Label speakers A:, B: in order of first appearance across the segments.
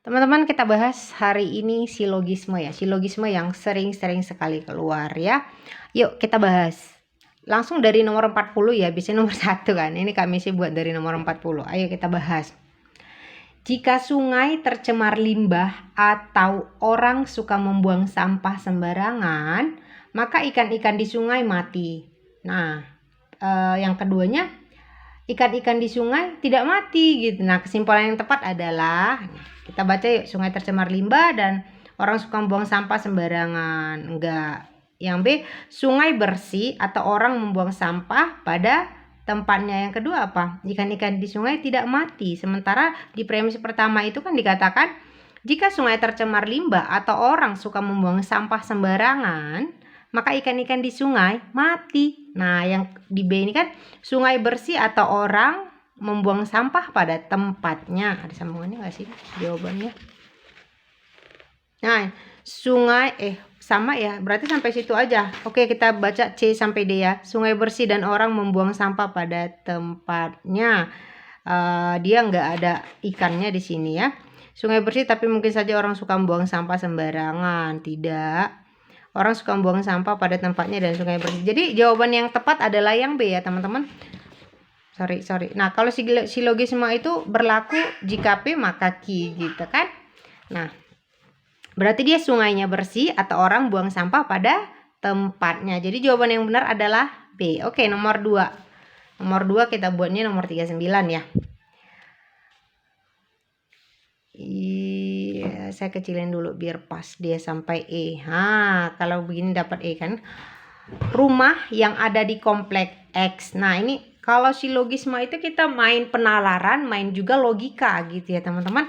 A: Teman-teman, kita bahas hari ini silogisme ya. Silogisme yang sering-sering sekali keluar ya. Yuk kita bahas. Langsung dari nomor 40 ya, biasanya nomor 1 kan. Ini kami sih buat dari nomor 40. Ayo kita bahas. Jika sungai tercemar limbah atau orang suka membuang sampah sembarangan, maka ikan-ikan di sungai mati. Nah, yang keduanya, ikan-ikan di sungai tidak mati gitu. Nah, kesimpulan yang tepat adalah kita baca yuk, sungai tercemar limbah dan orang suka membuang sampah sembarangan. Enggak. Yang B, sungai bersih atau orang membuang sampah pada tempatnya. Yang kedua apa? Ikan-ikan di sungai tidak mati. Sementara di premis pertama itu kan dikatakan jika sungai tercemar limbah atau orang suka membuang sampah sembarangan, maka ikan-ikan di sungai mati. Nah, yang di B ini kan sungai bersih atau orang membuang sampah pada tempatnya. Ada sambungannya nggak sih jawabannya? Nah, sungai sama ya, berarti sampai situ aja. Oke, kita baca C sampai D ya. Sungai bersih dan orang membuang sampah pada tempatnya. Dia nggak ada ikannya di sini ya. Sungai bersih tapi mungkin saja orang suka membuang sampah sembarangan. Tidak. Orang suka membuang sampah pada tempatnya dan sungai bersih. Jadi jawaban yang tepat adalah yang B ya teman-teman. Sorry. Nah, kalau silogisme itu berlaku jika P maka Q gitu kan. Nah, berarti dia sungainya bersih atau orang buang sampah pada tempatnya. Jadi jawaban yang benar adalah B. Oke, nomor 2. Nomor 2 kita buatnya nomor 39 ya. Iya, saya kecilin dulu biar pas dia sampai E. Kalau begini dapat E kan. Rumah yang ada di komplek X. Nah, ini kalau silogisme itu kita main penalaran, main juga logika gitu ya teman-teman.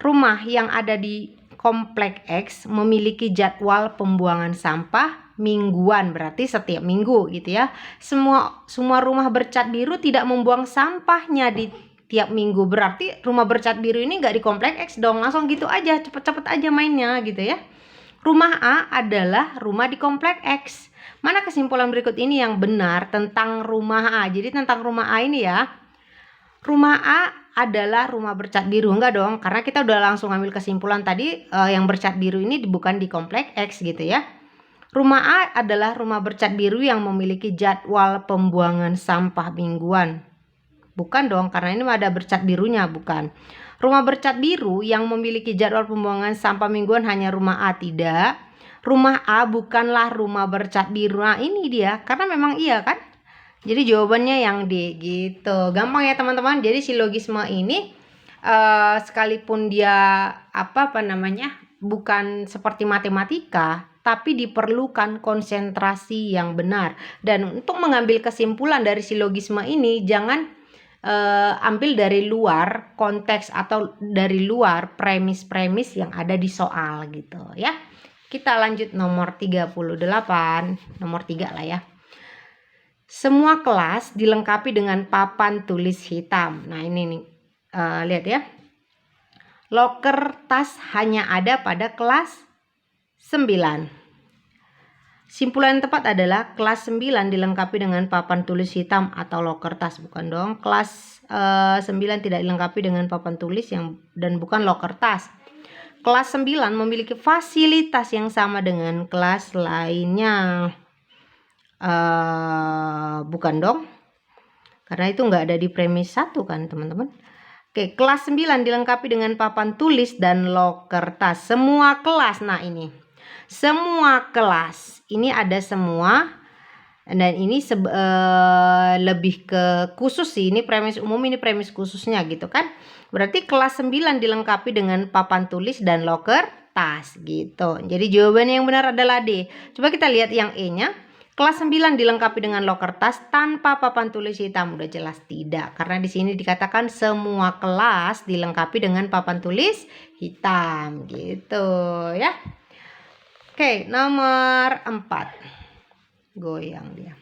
A: Rumah yang ada di komplek X memiliki jadwal pembuangan sampah mingguan, berarti setiap minggu gitu ya. Semua rumah bercat biru tidak membuang sampahnya di tiap minggu, berarti rumah bercat biru ini nggak di komplek X dong. Langsung gitu aja, cepet-cepet aja mainnya gitu ya. Rumah A adalah rumah di komplek X. Mana kesimpulan berikut ini yang benar tentang rumah A? Jadi tentang rumah A ini ya, rumah A adalah rumah bercat biru. Enggak dong, karena kita udah langsung ambil kesimpulan tadi yang bercat biru ini bukan di komplek X gitu ya. Rumah A adalah rumah bercat biru yang memiliki jadwal pembuangan sampah mingguan. Bukan dong, karena ini ada bercat birunya, bukan. Rumah bercat biru yang memiliki jadwal pembuangan sampah mingguan hanya rumah A, tidak. Rumah A bukanlah rumah bercat biru. Nah, ini dia, karena memang iya kan. Jadi jawabannya yang D gitu. Gampang ya teman-teman. Jadi silogisme ini sekalipun dia bukan seperti matematika, tapi diperlukan konsentrasi yang benar. Dan untuk mengambil kesimpulan dari silogisme ini, jangan ambil dari luar konteks atau dari luar premis-premis yang ada di soal gitu ya. Kita lanjut nomor 38, nomor 3 lah ya. Semua kelas dilengkapi dengan papan tulis hitam. Nah ini nih, lihat ya. Loker tas hanya ada pada kelas 9. Simpulan yang tepat adalah kelas 9 dilengkapi dengan papan tulis hitam atau loker tas. Bukan dong, kelas 9 tidak dilengkapi dengan papan tulis dan bukan loker tas. Kelas 9 memiliki fasilitas yang sama dengan kelas lainnya. Bukan dong, karena itu nggak ada di premis 1 kan teman-teman. Oke, kelas 9 dilengkapi dengan papan tulis dan loker tas. Semua kelas, nah ini semua kelas ini ada semua, dan ini lebih ke khusus sih. Ini premis umum, ini premis khususnya gitu kan. Berarti kelas 9 dilengkapi dengan papan tulis dan loker tas gitu. Jadi jawabannya yang benar adalah D. Coba kita lihat yang E-nya. Kelas 9 dilengkapi dengan loker tas tanpa papan tulis hitam. Udah jelas tidak, karena di sini dikatakan semua kelas dilengkapi dengan papan tulis hitam gitu ya. Oke, nomor 4. Goyang dia.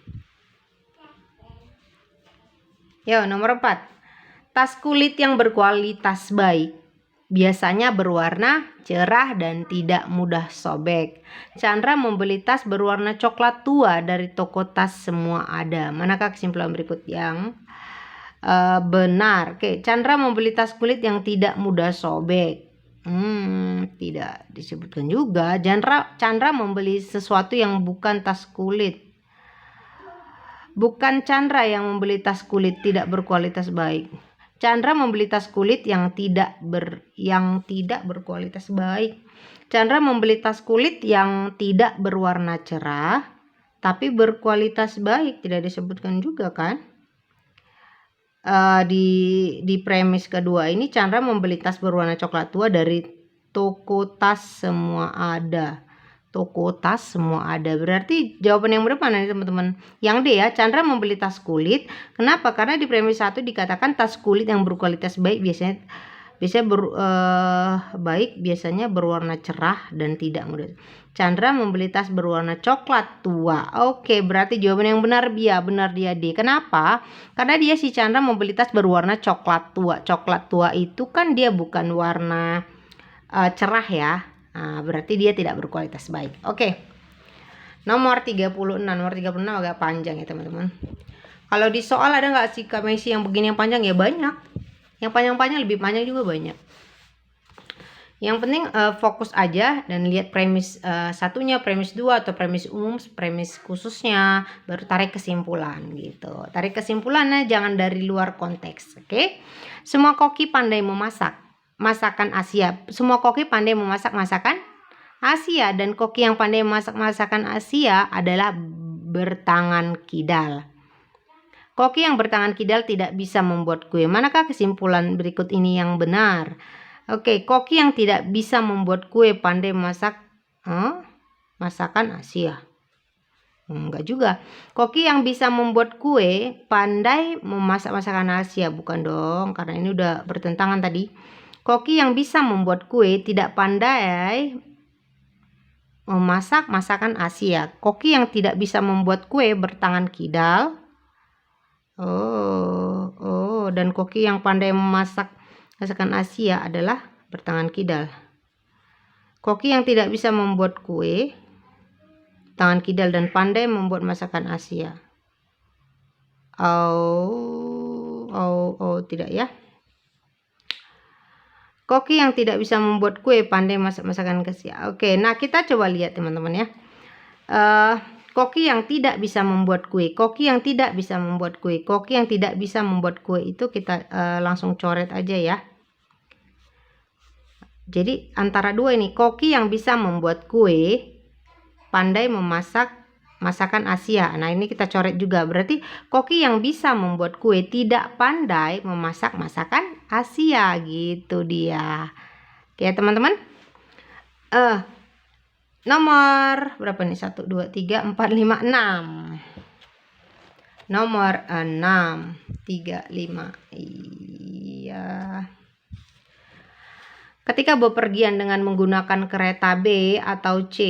A: Yo, nomor 4. Tas kulit yang berkualitas baik biasanya berwarna cerah dan tidak mudah sobek. Chandra membeli tas berwarna coklat tua dari toko tas semua ada. Manakah kesimpulan berikut yang benar? Oke, Chandra membeli tas kulit yang tidak mudah sobek. Tidak disebutkan juga. Chandra membeli sesuatu yang bukan tas kulit. Bukan Chandra yang membeli tas kulit tidak berkualitas baik. Chandra membeli tas kulit yang tidak berkualitas baik. Chandra membeli tas kulit yang tidak berwarna cerah tapi berkualitas baik, tidak disebutkan juga kan. Di premis kedua ini Chandra membeli tas berwarna coklat tua dari toko tas semua ada. Toko tas semua ada. Berarti jawaban yang benar mana nih teman-teman? Yang D ya, Chandra membeli tas kulit. Kenapa? Karena di premis 1 dikatakan tas kulit yang berkualitas baik biasanya berwarna cerah dan tidak mudah. Chandra membeli tas berwarna coklat tua. Oke, berarti jawaban yang benar benar dia D. Kenapa? Karena dia si Chandra membeli tas berwarna coklat tua. Coklat tua itu kan dia bukan warna cerah ya. Nah, berarti dia tidak berkualitas baik. Oke. Nomor 36. Nomor 36 agak panjang ya teman-teman. Kalau di soal ada nggak sih Messi yang begini yang panjang? Ya banyak. Yang panjang-panjang lebih panjang juga banyak. Yang penting fokus aja dan lihat premis satunya, premis 2 atau premis umum, premis khususnya, baru tarik kesimpulan gitu. Tarik kesimpulannya jangan dari luar konteks, oke? Semua koki pandai memasak masakan Asia. Semua koki pandai memasak masakan Asia, dan koki yang pandai memasak masakan Asia adalah bertangan kidal. Koki yang bertangan kidal tidak bisa membuat kue. Manakah kesimpulan berikut ini yang benar? Oke, koki yang tidak bisa membuat kue pandai masak masakan Asia. Enggak juga. Koki yang bisa membuat kue pandai memasak masakan Asia. Bukan dong, karena ini udah bertentangan tadi. Koki yang bisa membuat kue tidak pandai memasak masakan Asia. Koki yang tidak bisa membuat kue bertangan kidal. Dan koki yang pandai memasak masakan Asia adalah bertangan kidal. Koki yang tidak bisa membuat kue tangan kidal dan pandai membuat masakan Asia. Tidak ya. Koki yang tidak bisa membuat kue pandai masak masakan Asia. Oke, nah kita coba lihat teman-teman ya. Koki yang tidak bisa membuat kue. Koki yang tidak bisa membuat kue. Koki yang tidak bisa membuat kue itu kita langsung coret aja ya. Jadi antara dua ini, koki yang bisa membuat kue pandai memasak masakan Asia. Nah, ini kita coret juga. Berarti koki yang bisa membuat kue tidak pandai memasak masakan Asia, gitu dia. Oke, teman-teman. Nomor berapa nih? 1 2 3 4 5 6. Nomor 6 3 5. Iya. Ketika bepergian dengan menggunakan kereta B atau C,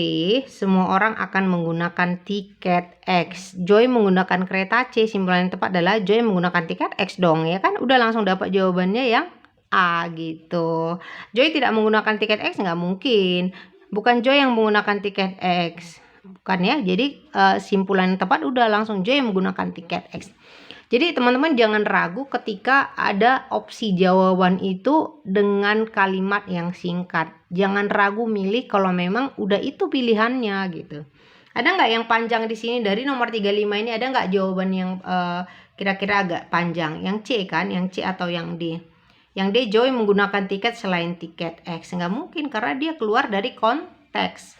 A: semua orang akan menggunakan tiket X. Joy menggunakan kereta C, simpulan yang tepat adalah Joy menggunakan tiket X dong, ya kan? Udah langsung dapat jawabannya yang A gitu. Joy tidak menggunakan tiket X, nggak mungkin. Bukan Joy yang menggunakan tiket X. Bukan ya, jadi simpulan yang tepat udah langsung Joy yang menggunakan tiket X. Jadi teman-teman jangan ragu ketika ada opsi jawaban itu dengan kalimat yang singkat. Jangan ragu milih kalau memang udah itu pilihannya gitu. Ada nggak yang panjang di sini dari nomor 35 ini? Ada nggak jawaban yang kira-kira agak panjang? Yang C kan? Yang C atau yang D? Yang D, Joy menggunakan tiket selain tiket X. Nggak mungkin karena dia keluar dari konteks.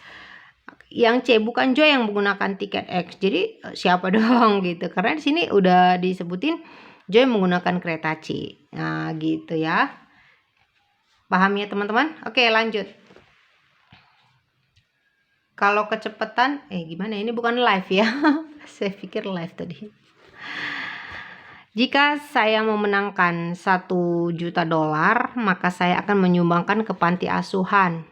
A: Yang C, bukan Joy yang menggunakan tiket X. Jadi siapa dong gitu. Karena di sini udah disebutin Joy menggunakan kereta C. Nah, gitu ya. Paham ya teman-teman? Oke, lanjut. Kalau kecepatan gimana? Ini bukan live ya. Saya pikir live tadi. Jika saya memenangkan $1 juta, maka saya akan menyumbangkan ke panti asuhan.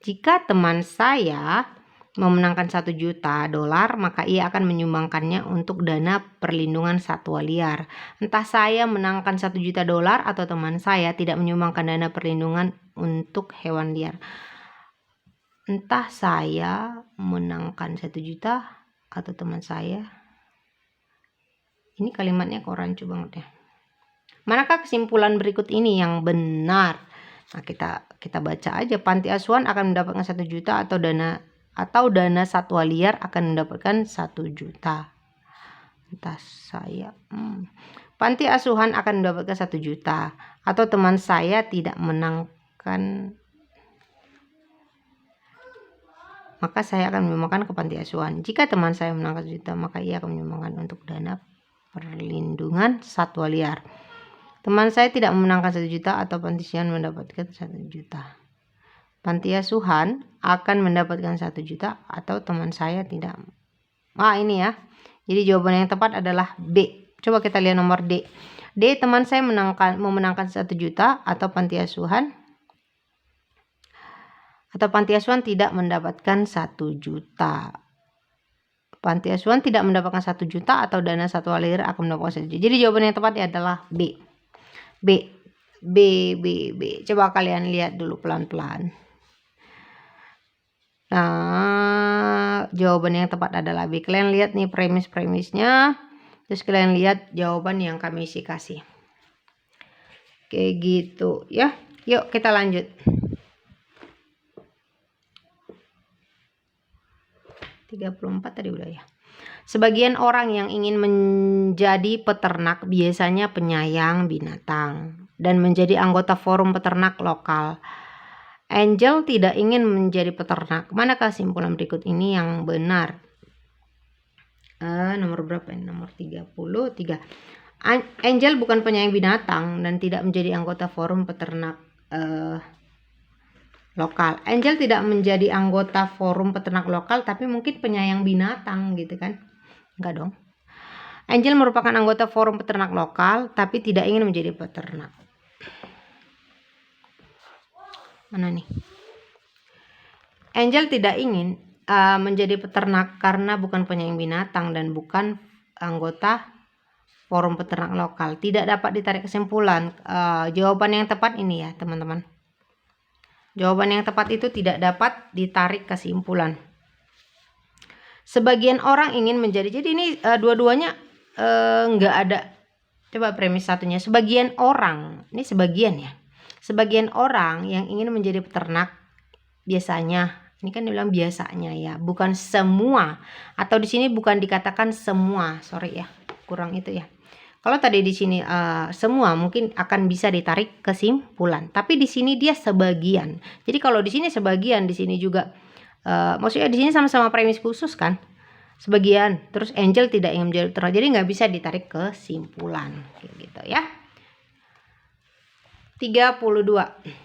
A: Jika teman saya memenangkan $1 juta, maka ia akan menyumbangkannya untuk dana perlindungan satwa liar. Entah saya menangkan $1 juta atau teman saya tidak menyumbangkan dana perlindungan untuk hewan liar. Entah saya menangkan $1 juta atau teman saya. Ini kalimatnya kok rancu banget ya. Manakah kesimpulan berikut ini yang benar? Nah, kita baca aja, panti asuhan akan mendapatkan 1 juta atau dana satwa liar akan mendapatkan 1 juta. Entah saya. Panti asuhan akan mendapatkan 1 juta atau teman saya tidak menangkan, maka saya akan menyumbangkan ke panti asuhan. Jika teman saya menangkan 1 juta, maka ia akan menyumbangkan untuk dana perlindungan satwa liar. Teman saya tidak memenangkan 1 juta atau panti asuhan mendapatkan 1 juta. Panti asuhan akan mendapatkan 1 juta atau teman saya tidak. Ini ya. Jadi jawaban yang tepat adalah B. Coba kita lihat nomor D. D, teman saya memenangkan 1 juta atau panti asuhan tidak mendapatkan 1 juta. Panti asuhan tidak mendapatkan 1 juta atau dana satwa liar akan mendapatkan 1 juta. Jadi jawaban yang tepat adalah B. B. Coba kalian lihat dulu pelan-pelan. Nah, jawaban yang tepat adalah B. Kalian lihat nih premis-premisnya. Terus kalian lihat jawaban yang kami kasih. Kayak gitu ya. Yuk kita lanjut. 34 tadi udah ya. Sebagian orang yang ingin menjadi peternak biasanya penyayang binatang dan menjadi anggota forum peternak lokal. Angel tidak ingin menjadi peternak. Manakah kesimpulan berikut ini yang benar? Nomor berapa ini? Nomor 33. Angel bukan penyayang binatang dan tidak menjadi anggota forum peternak lokal. Angel tidak menjadi anggota forum peternak lokal, tapi mungkin penyayang binatang gitu kan? Enggak dong. Angel merupakan anggota forum peternak lokal, tapi tidak ingin menjadi peternak. Mana nih? Angel tidak ingin menjadi peternak karena bukan penyayang binatang dan bukan anggota forum peternak lokal. Tidak dapat ditarik kesimpulan. Jawaban yang tepat ini ya teman-teman. Jawaban yang tepat itu tidak dapat ditarik kesimpulan. Sebagian orang ingin menjadi, jadi ini dua-duanya nggak ada. Coba premis satunya, sebagian orang, ini sebagian ya. Sebagian orang yang ingin menjadi peternak biasanya, ini kan dibilang biasanya ya, bukan semua. Atau di sini bukan dikatakan semua, sorry ya, kurang itu ya. Kalau tadi di sini semua mungkin akan bisa ditarik kesimpulan, tapi di sini dia sebagian. Jadi kalau di sini sebagian, di sini juga maksudnya di sini sama-sama premis khusus kan, sebagian. Terus Angel tidak ingin menjadi peternak, jadi nggak bisa ditarik kesimpulan, kayak gitu ya. 32.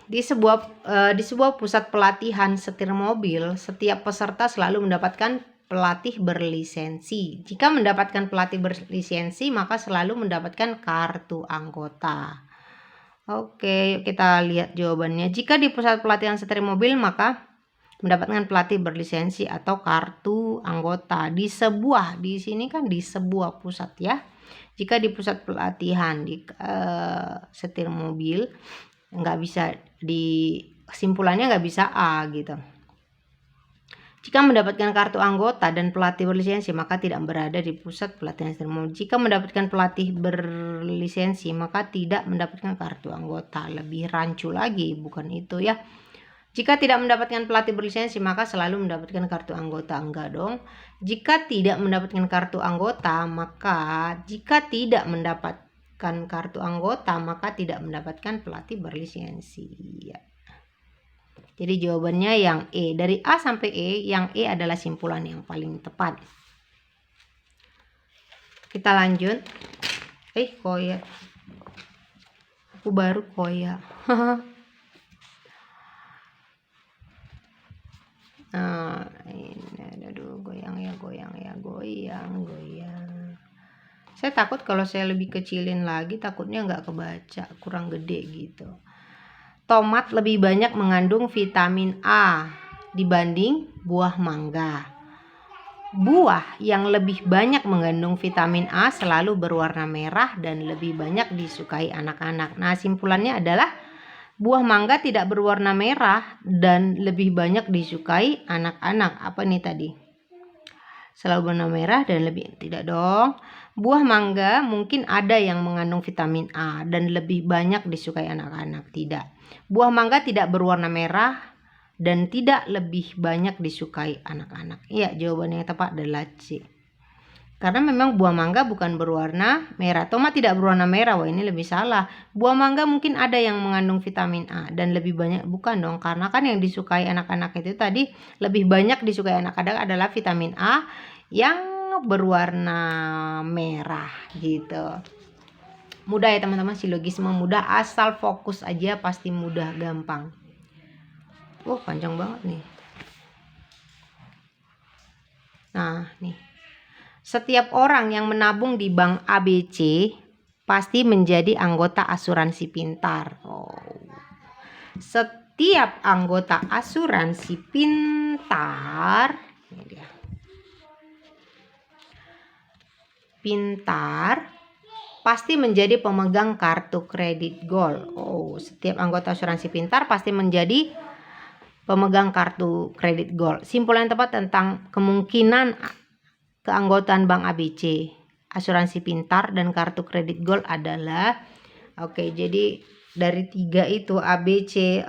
A: Di sebuah pusat pelatihan setir mobil, setiap peserta selalu mendapatkan pelatih berlisensi. Jika mendapatkan pelatih berlisensi, maka selalu mendapatkan kartu anggota. Oke, yuk kita lihat jawabannya. Jika di pusat pelatihan setir mobil, maka mendapatkan pelatih berlisensi atau kartu anggota. Di sini kan di sebuah pusat ya. Jika di pusat pelatihan di setir mobil, nggak bisa kesimpulannya nggak bisa A gitu. Jika mendapatkan kartu anggota dan pelatih berlisensi, maka tidak berada di pusat pelatihan setir mobil. Jika mendapatkan pelatih berlisensi, maka tidak mendapatkan kartu anggota. Lebih rancu lagi, bukan itu ya. Jika tidak mendapatkan pelatih berlisensi, maka selalu mendapatkan kartu anggota. Enggak dong. Jika tidak mendapatkan kartu anggota, maka tidak mendapatkan pelatih berlisensi. Ya. Jadi jawabannya yang E. Dari A sampai E, yang E adalah simpulan yang paling tepat. Kita lanjut. Koya. Aku baru koya. Nah, ini aduh goyang. Saya takut kalau saya lebih kecilin lagi, takutnya nggak kebaca, kurang gede gitu. Tomat lebih banyak mengandung vitamin A dibanding buah mangga. Buah yang lebih banyak mengandung vitamin A selalu berwarna merah dan lebih banyak disukai anak-anak. Nah, simpulannya adalah buah mangga tidak berwarna merah dan lebih banyak disukai anak-anak. Apa nih tadi? Selalu berwarna merah dan lebih, tidak dong. Buah mangga mungkin ada yang mengandung vitamin A dan lebih banyak disukai anak-anak. Tidak. Buah mangga tidak berwarna merah dan tidak lebih banyak disukai anak-anak. Iya, jawabannya yang tepat adalah C. Karena memang buah mangga bukan berwarna merah. Tomat tidak berwarna merah. Wah, ini lebih salah. Buah mangga mungkin ada yang mengandung vitamin A dan lebih banyak, bukan dong. Karena kan yang disukai anak-anak itu tadi, lebih banyak disukai anak-anak adalah vitamin A yang berwarna merah gitu. Mudah ya teman-teman, silogisme mudah, asal fokus aja pasti mudah, gampang. Panjang banget nih. Nah, nih. Setiap orang yang menabung di bank ABC pasti menjadi anggota asuransi pintar. Setiap anggota asuransi pintar, ini dia. Pintar pasti menjadi pemegang kartu kredit Gold. Setiap anggota asuransi pintar pasti menjadi pemegang kartu kredit Gold. Simpulan tepat tentang kemungkinan keanggotaan Bank ABC, asuransi pintar, dan kartu kredit Gold adalah jadi dari 3 itu ABC,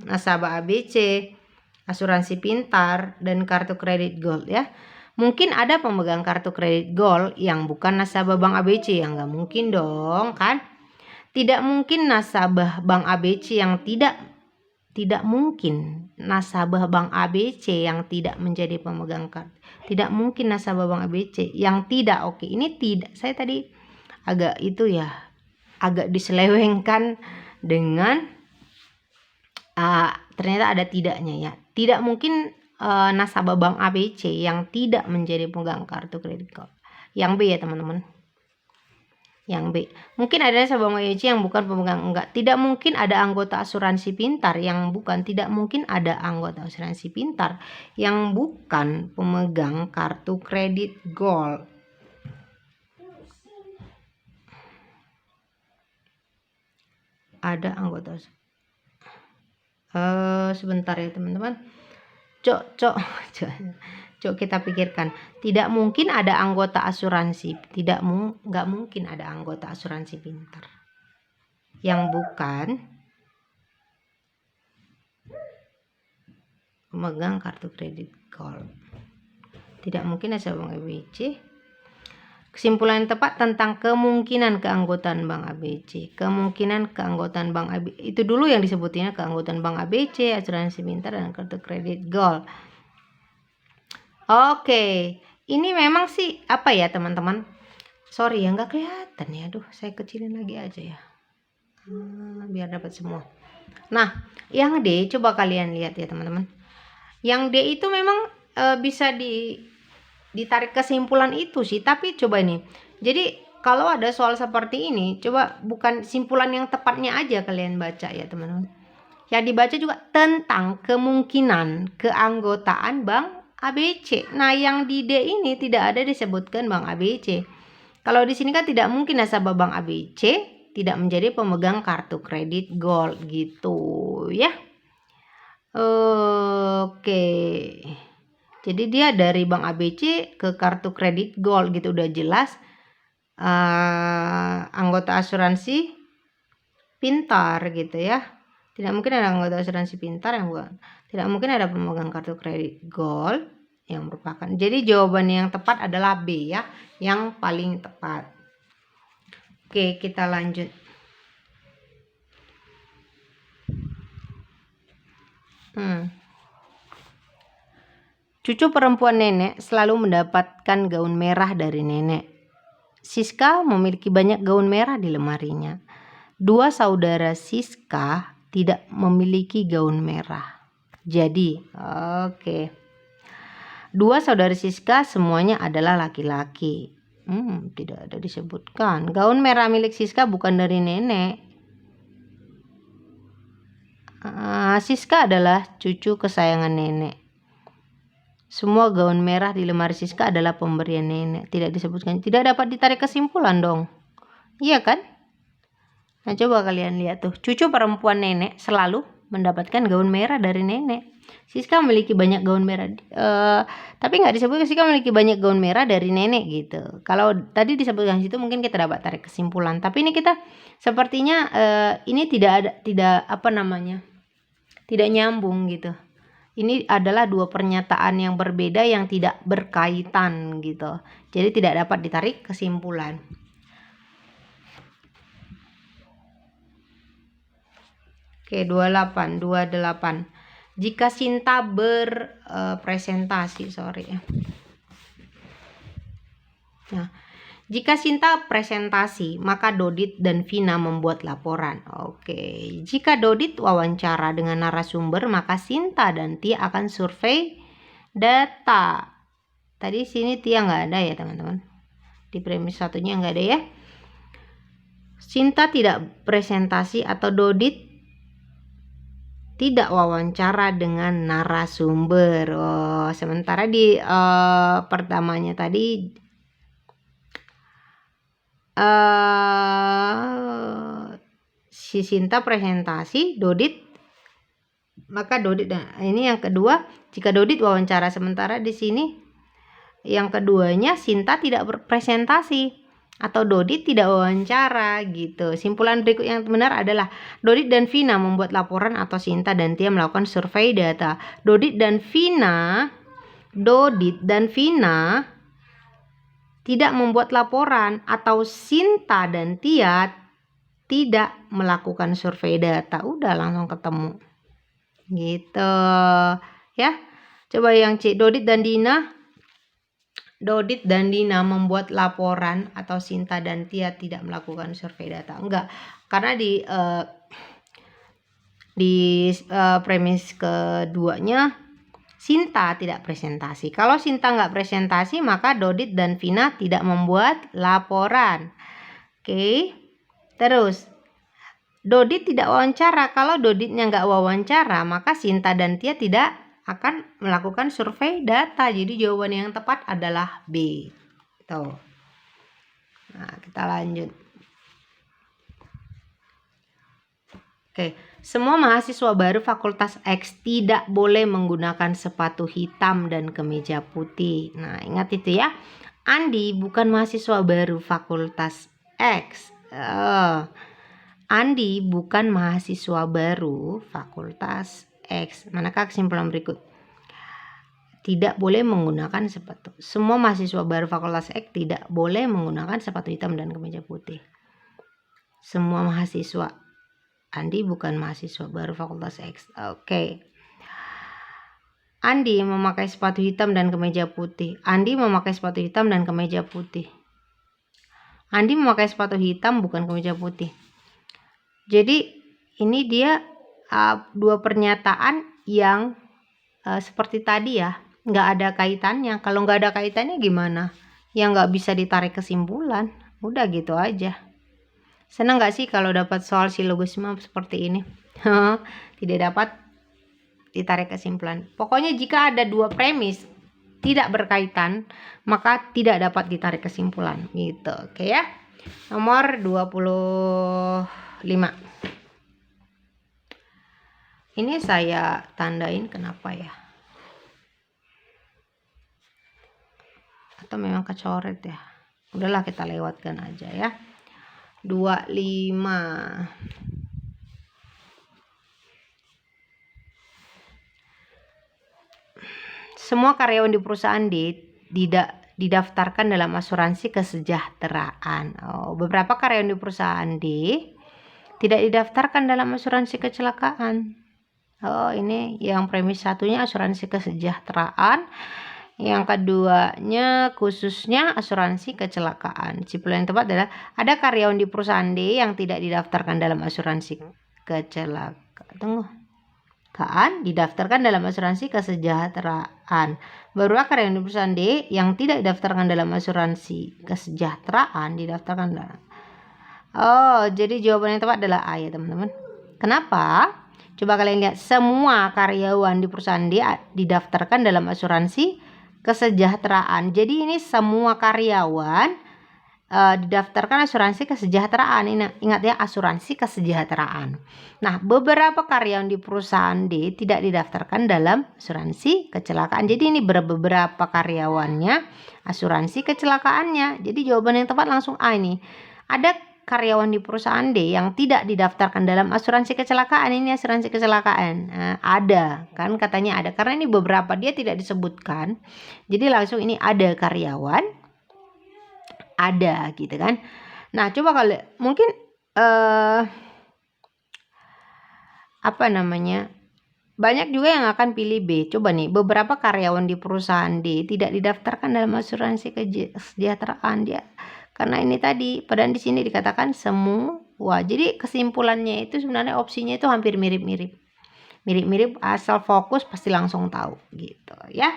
A: nasabah ABC, asuransi pintar, dan kartu kredit Gold ya. Mungkin ada pemegang kartu kredit Gold yang bukan nasabah Bank ABC, yang nggak mungkin dong kan. Tidak mungkin nasabah Bank ABC yang tidak mungkin nasabah Bank ABC yang tidak menjadi pemegang kartu. Tidak mungkin nasabah Bank ABC yang tidak. Ini tidak. Saya tadi agak diselewengkan dengan ternyata ada tidaknya ya. Tidak mungkin nasabah Bank ABC yang tidak menjadi pemegang kartu kredit Gold. Yang B ya teman-teman. Yang B, mungkin ada nasabah Bank ABC yang bukan pemegang, enggak. Tidak mungkin ada anggota asuransi pintar yang bukan. Tidak mungkin ada anggota asuransi pintar yang bukan pemegang kartu kredit Gold. Ada anggota. Sebentar ya teman-teman. Cok kita pikirkan. Tidak mungkin ada anggota asuransi, nggak mungkin ada anggota asuransi pintar yang bukan pemegang kartu kredit Gold. Tidak mungkin ada Bank ABC. Kesimpulan yang tepat tentang kemungkinan keanggotaan Bank ABC. Kemungkinan keanggotaan Bank ABC itu dulu yang disebutnya keanggotaan Bank ABC, asuransi pintar, dan kartu kredit Gold. Ini memang sih apa ya teman-teman? Sorry ya nggak kelihatan ya. Aduh, saya kecilin lagi aja ya. Biar dapat semua. Nah, yang D coba kalian lihat ya teman-teman. Yang D itu memang bisa ditarik kesimpulan itu sih. Tapi coba ini. Jadi kalau ada soal seperti ini, coba bukan simpulan yang tepatnya aja kalian baca ya teman-teman. Yang dibaca juga tentang kemungkinan keanggotaan Bank ABC. Nah, yang di D ini tidak ada disebutkan Bank ABC. Kalau di sini kan tidak mungkin nasabah Bank ABC tidak menjadi pemegang kartu kredit Gold gitu ya. Jadi dia dari Bank ABC ke kartu kredit Gold gitu, udah jelas anggota asuransi pintar gitu ya. Tidak mungkin ada anggota asuransi pintar yang bukan. Tidak mungkin ada pemegang kartu kredit Gold yang merupakan. Jadi jawaban yang tepat adalah B ya, yang paling tepat. Kita lanjut. Cucu perempuan nenek selalu mendapatkan gaun merah dari nenek. Siska memiliki banyak gaun merah di lemarinya. 2 saudara Siska tidak memiliki gaun merah. Jadi, 2 saudara Siska semuanya adalah laki-laki. Tidak ada disebutkan. Gaun merah milik Siska bukan dari nenek. Siska adalah cucu kesayangan nenek. Semua gaun merah di lemari Siska adalah pemberian nenek. Tidak disebutkan. Tidak dapat ditarik kesimpulan dong. Iya kan? Nah, coba kalian lihat tuh. Cucu perempuan nenek selalu mendapatkan gaun merah dari nenek. Siska memiliki banyak gaun merah. Tapi nggak disebut Siska memiliki banyak gaun merah dari nenek gitu. Kalau tadi disebutkan situ mungkin kita dapat tarik kesimpulan. Tapi ini kita sepertinya ini tidak nyambung gitu. Ini adalah dua pernyataan yang berbeda yang tidak berkaitan gitu. Jadi tidak dapat ditarik kesimpulan. Oke, 28. Jika Sinta berpresentasi, Nah, jika Sinta presentasi, maka Dodit dan Vina membuat laporan. Oke, jika Dodit wawancara dengan narasumber, maka Sinta dan Tia akan survei data. Tadi sini Tia nggak ada ya teman-teman. Di premis satunya nggak ada ya. Sinta tidak presentasi atau Dodit tidak wawancara dengan narasumber. Sementara di pertamanya tadi si Sinta presentasi, Dodit, maka Dodit. Nah, ini yang kedua, jika Dodit wawancara. Sementara di sini yang keduanya Sinta tidak berpresentasi atau Dodit tidak wawancara gitu. Simpulan berikut yang benar adalah Dodit dan Vina membuat laporan atau Sinta dan Tia melakukan survei data. Dodit dan Vina tidak membuat laporan atau Sinta dan Tia tidak melakukan survei data. Udah langsung ketemu gitu ya. Coba yang C, Dodit dan Dina membuat laporan atau Sinta dan Tia tidak melakukan survei data. Enggak, karena di premis keduanya Sinta tidak presentasi. Kalau Sinta nggak presentasi, maka Dodit dan Vina tidak membuat laporan. Oke, terus Dodit tidak wawancara. Kalau Doditnya nggak wawancara, maka Sinta dan Tia tidak akan melakukan survei data. Jadi jawaban yang tepat adalah B. Tuh. Nah, kita lanjut. Oke, semua mahasiswa baru Fakultas X tidak boleh menggunakan sepatu hitam dan kemeja putih. Nah, ingat itu ya. Andi bukan mahasiswa baru Fakultas X. Andi bukan mahasiswa baru Fakultas X. Manakah kesimpulan berikut? Tidak boleh menggunakan sepatu. Semua mahasiswa baru Fakultas X tidak boleh menggunakan sepatu hitam dan kemeja putih. Semua mahasiswa. Andi bukan mahasiswa baru Fakultas X. Oke. Andi memakai sepatu hitam dan kemeja putih. Andi memakai sepatu hitam dan kemeja putih. Andi memakai sepatu hitam bukan kemeja putih. Jadi ini dia dua pernyataan yang seperti tadi ya, nggak ada kaitannya. Kalau nggak ada kaitannya gimana? Ya nggak bisa ditarik kesimpulan. Udah gitu aja. Senang nggak sih kalau dapat soal silogisme seperti ini? Tidak dapat ditarik kesimpulan. Pokoknya jika ada dua premis tidak berkaitan, maka tidak dapat ditarik kesimpulan. Gitu, oke ya. Nomor 25. Ini saya tandain kenapa ya? Atau memang kecoret ya? Udahlah kita lewatkan aja ya. 25. Semua karyawan di perusahaan D didaftarkan dalam asuransi kesejahteraan. Beberapa karyawan di perusahaan D tidak didaftarkan dalam asuransi kecelakaan. Ini yang premis satunya asuransi kesejahteraan, yang keduanya khususnya asuransi kecelakaan. Simpulan yang tepat adalah ada karyawan di perusahaan D yang tidak didaftarkan dalam asuransi didaftarkan dalam asuransi kesejahteraan. Baru karyawan di perusahaan D yang tidak didaftarkan dalam asuransi kesejahteraan didaftarkan dalam. Jadi jawaban yang tepat adalah A ya teman-teman. Kenapa? Coba kalian lihat, semua karyawan di perusahaan D didaftarkan dalam asuransi kesejahteraan. Jadi ini semua karyawan didaftarkan asuransi kesejahteraan. Ingat ya, asuransi kesejahteraan. Nah, beberapa karyawan di perusahaan D tidak didaftarkan dalam asuransi kecelakaan. Jadi ini beberapa karyawannya, asuransi kecelakaannya. Jadi jawaban yang tepat langsung A ini. Ada karyawan di perusahaan D yang tidak didaftarkan dalam asuransi kecelakaan. Ini asuransi kecelakaan. Ada, kan katanya ada. Karena ini beberapa dia tidak disebutkan. Jadi langsung ini ada karyawan, ada gitu kan. Nah, coba kalau mungkin banyak juga yang akan pilih B. Coba nih, beberapa karyawan di perusahaan D tidak didaftarkan dalam asuransi kesejahteraan dia. Karena ini tadi, padahal di sini dikatakan semua. Jadi kesimpulannya itu sebenarnya opsinya itu hampir mirip-mirip. Mirip-mirip, asal fokus pasti langsung tahu gitu ya.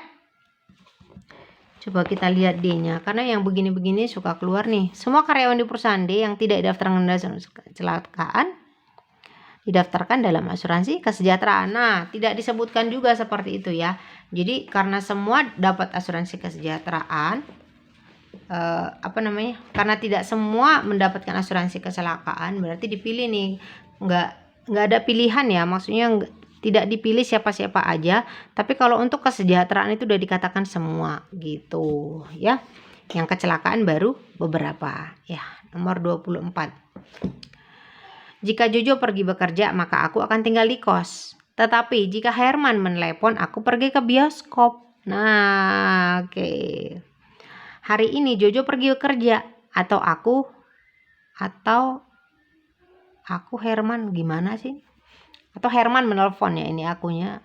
A: Coba kita lihat D-nya, karena yang begini-begini suka keluar nih. Semua karyawan di perusahaan D yang tidak didaftarkan dalam asuransi kecelakaan didaftarkan dalam asuransi kesejahteraan. Nah, tidak disebutkan juga seperti itu ya. Jadi karena semua dapat asuransi kesejahteraan, karena tidak semua mendapatkan asuransi kecelakaan, berarti dipilih nih. Nggak ada pilihan ya, maksudnya tidak dipilih siapa-siapa aja. Tapi kalau untuk kesejahteraan itu udah dikatakan semua gitu ya. Yang kecelakaan baru beberapa ya. Nomor 24. Jika Jojo pergi bekerja, maka aku akan tinggal di kos. Tetapi jika Herman menelepon, aku pergi ke bioskop. Nah, oke. Hari ini Jojo pergi bekerja, atau aku Herman, gimana sih? Atau Herman menelpon ya, ini akunya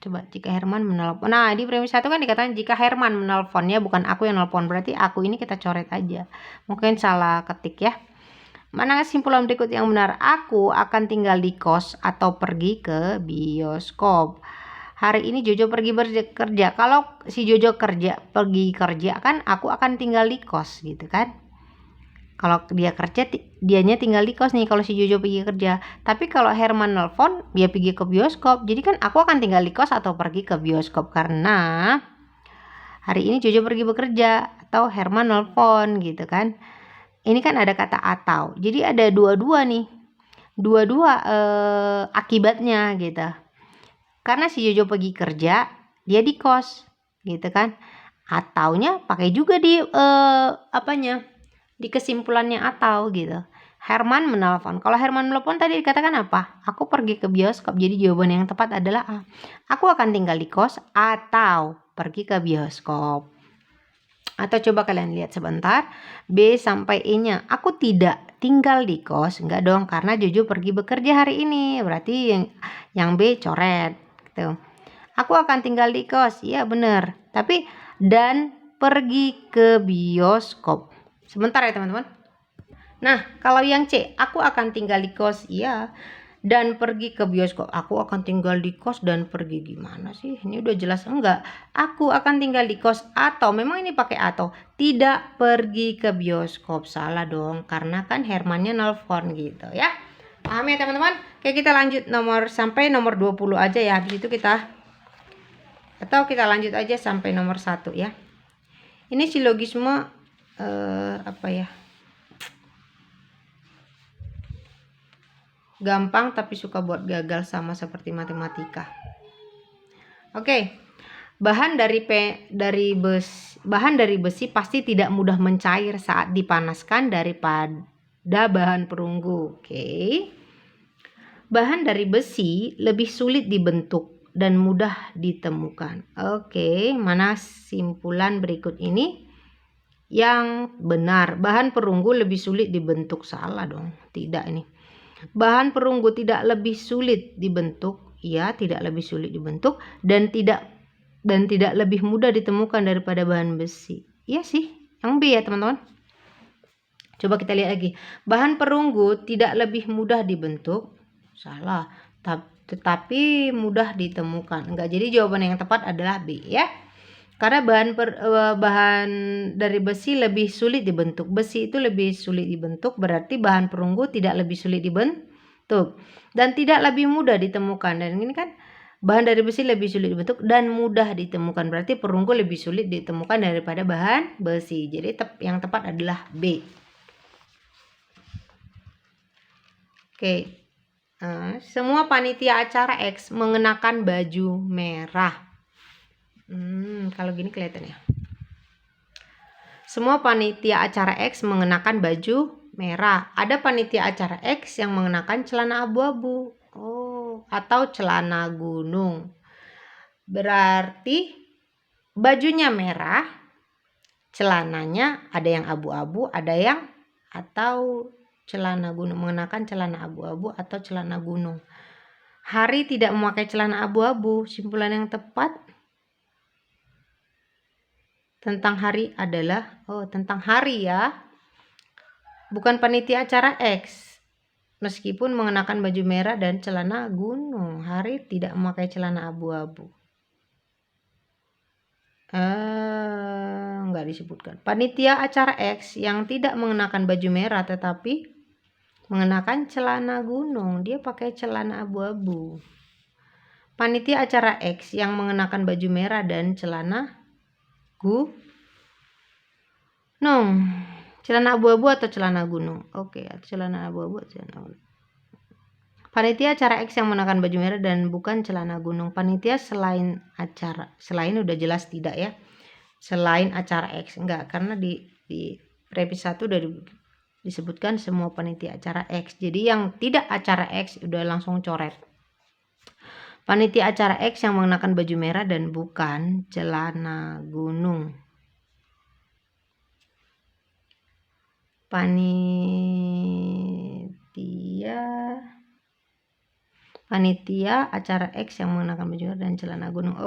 A: coba jika Herman menelpon. Nah, di premis 1 kan dikatakan jika Herman menelponnya, bukan aku yang nelpon. Berarti aku ini kita coret aja. Mungkin salah ketik ya. Mana kesimpulan berikut yang benar? Aku akan tinggal di kos atau pergi ke bioskop. Hari ini Jojo pergi bekerja. Kalau si Jojo pergi kerja kan, aku akan tinggal di kos gitu kan. Kalau dia kerja, dianya tinggal di kos nih kalau si Jojo pergi kerja. Tapi kalau Herman nelpon, dia pergi ke bioskop. Jadi kan aku akan tinggal di kos atau pergi ke bioskop karena hari ini Jojo pergi bekerja atau Herman nelpon gitu kan. Ini kan ada kata atau. Jadi ada dua-dua nih. Dua-dua akibatnya gitu. Karena si Jojo pergi kerja, dia di kos gitu kan. Ataunya pakai juga di di kesimpulannya atau gitu. Herman menelpon. Kalau Herman menelpon tadi dikatakan apa? Aku pergi ke bioskop. Jadi jawaban yang tepat adalah A. Aku akan tinggal di kos atau pergi ke bioskop. Atau coba kalian lihat sebentar, B sampai E-nya. Aku tidak tinggal di kos. Enggak dong, karena Jojo pergi bekerja hari ini. Berarti yang B coret gitu. Aku akan tinggal di kos. Iya benar. Tapi dan pergi ke bioskop. Sebentar ya teman-teman. Nah, kalau yang C, aku akan tinggal di kos. Iya. Dan pergi ke bioskop. Aku akan tinggal di kos dan pergi, gimana sih? Ini udah jelas enggak? Aku akan tinggal di kos atau memang ini pakai atau tidak pergi ke bioskop. Salah dong, karena kan Hermannya nelpon gitu ya. Paham ya teman-teman? Oke, kita lanjut sampai nomor 20 aja ya. Habis itu kita lanjut aja sampai nomor 1 ya. Ini silogisme gampang tapi suka buat gagal, sama seperti matematika. Oke. Bahan dari besi pasti tidak mudah mencair saat dipanaskan daripada bahan perunggu. Oke. Bahan dari besi lebih sulit dibentuk dan mudah ditemukan. Oke, mana simpulan berikut ini yang benar? Bahan perunggu lebih sulit dibentuk. Salah dong. Tidak ini. Bahan perunggu tidak lebih sulit dibentuk, ya tidak lebih sulit dibentuk dan tidak lebih mudah ditemukan daripada bahan besi. Iya sih, yang B ya teman-teman. Coba kita lihat lagi. Bahan perunggu tidak lebih mudah dibentuk. Salah, tetapi mudah ditemukan. Enggak, jadi jawaban yang tepat adalah B ya. Karena bahan dari besi lebih sulit dibentuk. Besi itu lebih sulit dibentuk, berarti bahan perunggu tidak lebih sulit dibentuk dan tidak lebih mudah ditemukan. Dan ini kan Bahan dari besi lebih sulit dibentuk dan mudah ditemukan. Berarti perunggu lebih sulit ditemukan daripada bahan besi. Jadi yang tepat adalah B. Oke. Semua panitia acara X mengenakan baju merah. Kalau gini kelihatan ya. Semua panitia acara X mengenakan baju merah. Ada panitia acara X yang mengenakan celana abu-abu. Atau celana gunung. Berarti bajunya merah, celananya ada yang abu-abu, ada yang atau celana gunung, mengenakan celana abu-abu atau celana gunung. Hari tidak memakai celana abu-abu. Simpulan yang tepat tentang hari adalah tentang hari ya. Bukan panitia acara X. Meskipun mengenakan baju merah dan celana gunung, Hari tidak memakai celana abu-abu. Enggak disebutkan. Panitia acara X yang tidak mengenakan baju merah tetapi mengenakan celana gunung, dia pakai celana abu-abu. Panitia acara X yang mengenakan baju merah dan celana gunung. Celana abu-abu atau celana gunung? Oke, celana abu-abu atau celana gunung. Panitia acara X yang mengenakan baju merah dan bukan celana gunung. Panitia selain acara. Selain udah jelas tidak ya. Selain acara X. Enggak, karena di previs 1 udah disebutkan semua panitia acara X. Jadi yang tidak acara X udah langsung coret. Panitia acara X yang mengenakan baju merah dan bukan celana gunung. Panitia acara X yang mengenakan baju merah dan celana gunung.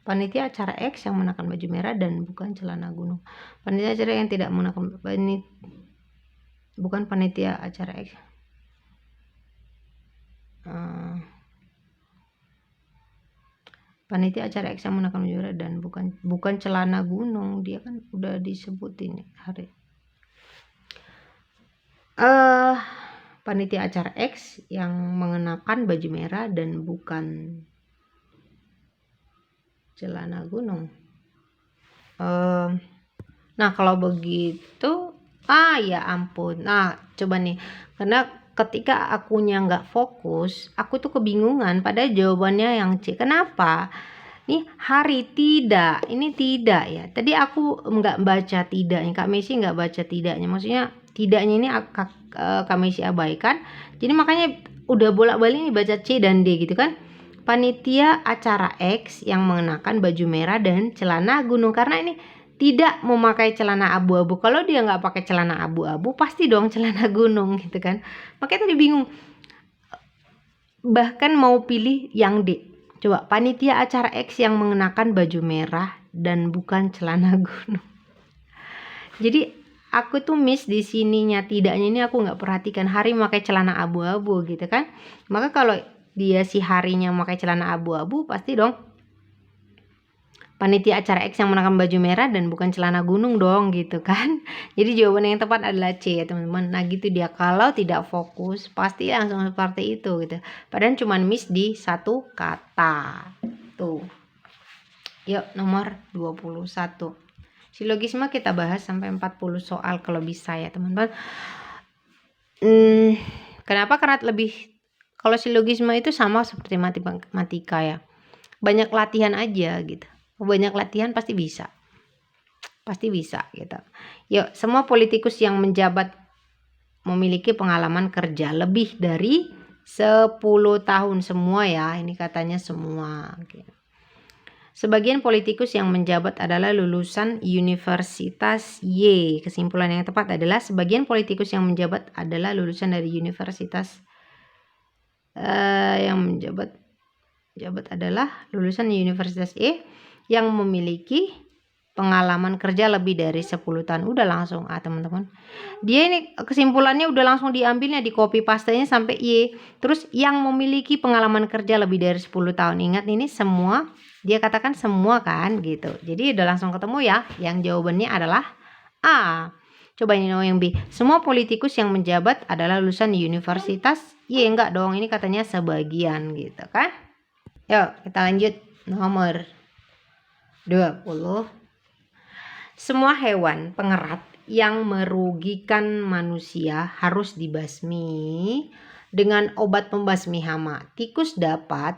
A: Panitia acara X yang mengenakan baju merah dan bukan celana gunung. Panitia acara yang tidak mengenakan bukan panitia acara X. Panitia acara X yang mengenakan baju merah dan bukan celana gunung. Dia kan udah disebutin hari. Panitia acara X yang mengenakan baju merah dan bukan celana gunung. Nah kalau begitu, ya ampun. Nah coba nih, karena ketika akunya nggak fokus, aku tuh kebingungan. Padahal jawabannya yang C. Kenapa? Nih hari tidak, ini tidak ya. Tadi aku nggak baca tidaknya, Kak Messi nggak baca tidaknya. Maksudnya tidaknya ini Kak Messi abaikan. Jadi makanya udah bolak-balik nih baca C dan D gitu kan. Panitia acara X yang mengenakan baju merah dan celana gunung. Karena ini tidak memakai celana abu-abu. Kalau dia nggak pakai celana abu-abu, pasti dong celana gunung gitu kan. Makanya tadi bingung. Bahkan mau pilih yang D. Coba, panitia acara X yang mengenakan baju merah dan bukan celana gunung. Jadi aku tuh miss di sininya, tidaknya ini aku nggak perhatikan. Hari memakai celana abu-abu gitu kan. Maka kalau dia si harinya memakai celana abu-abu, pasti dong panitia acara X yang mengenakan baju merah dan bukan celana gunung dong gitu kan. Jadi jawaban yang tepat adalah C ya teman-teman. Nah gitu dia, kalau tidak fokus pasti langsung seperti itu gitu. Padahal cuma miss di satu kata. Tuh. Yuk nomor 21. Silogisme kita bahas sampai 40 soal kalau bisa ya teman-teman. Kenapa? Karena kalau silogisme itu sama seperti matematika ya. Banyak latihan aja gitu. Banyak latihan pasti bisa. Pasti bisa gitu. Yuk, semua politikus yang menjabat memiliki pengalaman kerja lebih dari 10 tahun semua ya. Ini katanya semua gitu. Sebagian politikus yang menjabat adalah lulusan Universitas Y. Kesimpulan yang tepat adalah sebagian politikus yang menjabat adalah lulusan dari Universitas yang menjabat adalah lulusan Universitas E yang memiliki pengalaman kerja lebih dari 10 tahun. Udah langsung teman-teman. Dia ini kesimpulannya udah langsung diambilnya, di copy pastanya sampai Y. Terus yang memiliki pengalaman kerja lebih dari 10 tahun. Ingat ini semua, dia katakan semua kan gitu. Jadi udah langsung ketemu ya. Yang jawabannya adalah A. Coba ini yang B. Semua politikus yang menjabat adalah lulusan universitas. Iya enggak dong, ini katanya sebagian gitu kan. Yuk kita lanjut nomor 20. Semua hewan pengerat yang merugikan manusia harus dibasmi dengan obat pembasmi hama. Tikus dapat,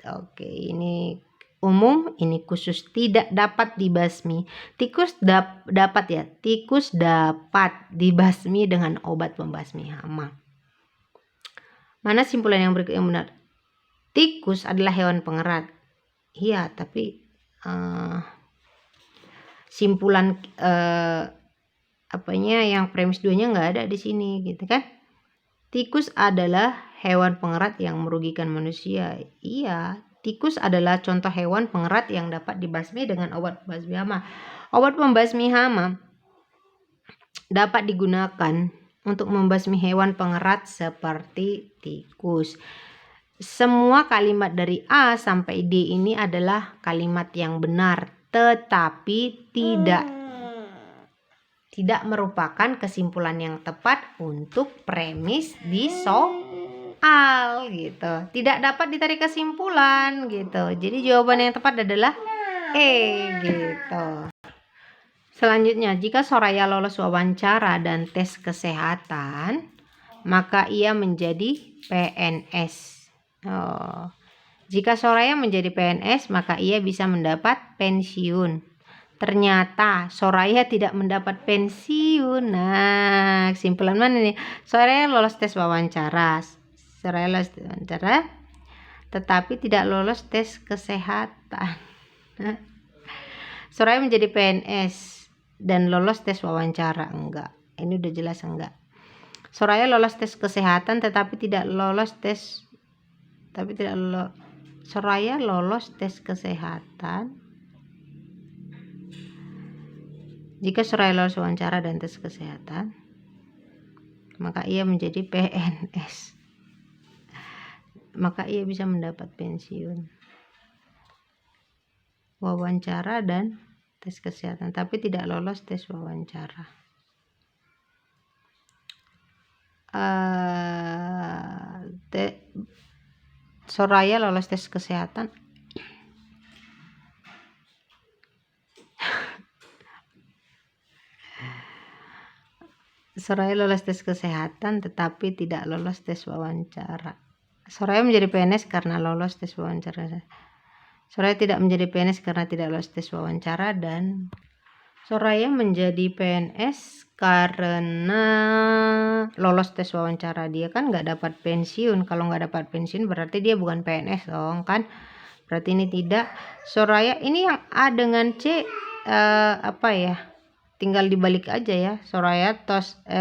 A: oke ini umum, ini khusus, tidak dapat dibasmi. Tikus dapat ya, tikus dapat dibasmi dengan obat pembasmi hama. Mana simpulan yang berikut yang benar? Tikus adalah hewan pengerat. Iya, tapi simpulan apanya yang premis 2-nya nggak ada di sini gitu kan. Tikus adalah hewan pengerat yang merugikan manusia. Iya, tikus adalah contoh hewan pengerat yang dapat dibasmi dengan obat pembasmi hama. Obat pembasmi hama dapat digunakan untuk membasmi hewan pengerat seperti tikus. Semua kalimat dari A sampai D ini adalah kalimat yang benar, tetapi tidak merupakan kesimpulan yang tepat untuk premis di soal gitu. Tidak dapat ditarik kesimpulan gitu. Jadi jawaban yang tepat adalah E gitu. Selanjutnya, jika Soraya lolos wawancara dan tes kesehatan, maka ia menjadi PNS. Jika Soraya menjadi PNS, maka ia bisa mendapat pensiun. Ternyata Soraya tidak mendapat pensiun. Nah, kesimpulan mana nih? Soraya lolos tes wawancara. Soraya lolos tes wawancara, tetapi tidak lolos tes kesehatan. Soraya menjadi PNS dan lolos tes wawancara. Enggak. Ini udah jelas enggak. Soraya lolos tes kesehatan tetapi tidak lolos tes Soraya lolos tes kesehatan. Jika Soraya lolos wawancara dan tes kesehatan, maka ia menjadi PNS. Maka ia bisa mendapat pensiun. Wawancara dan tes kesehatan, tapi tidak lolos tes wawancara. Soraya lolos tes kesehatan. Soraya lolos tes kesehatan tetapi tidak lolos tes wawancara. Soraya menjadi PNS karena lolos tes wawancara. Soraya tidak menjadi PNS karena tidak lolos tes wawancara, dan Soraya menjadi PNS karena lolos tes wawancara. Dia kan nggak dapat pensiun. Kalau nggak dapat pensiun berarti dia bukan PNS dong kan. Berarti ini tidak. Soraya ini yang A dengan C tinggal dibalik aja ya. Soraya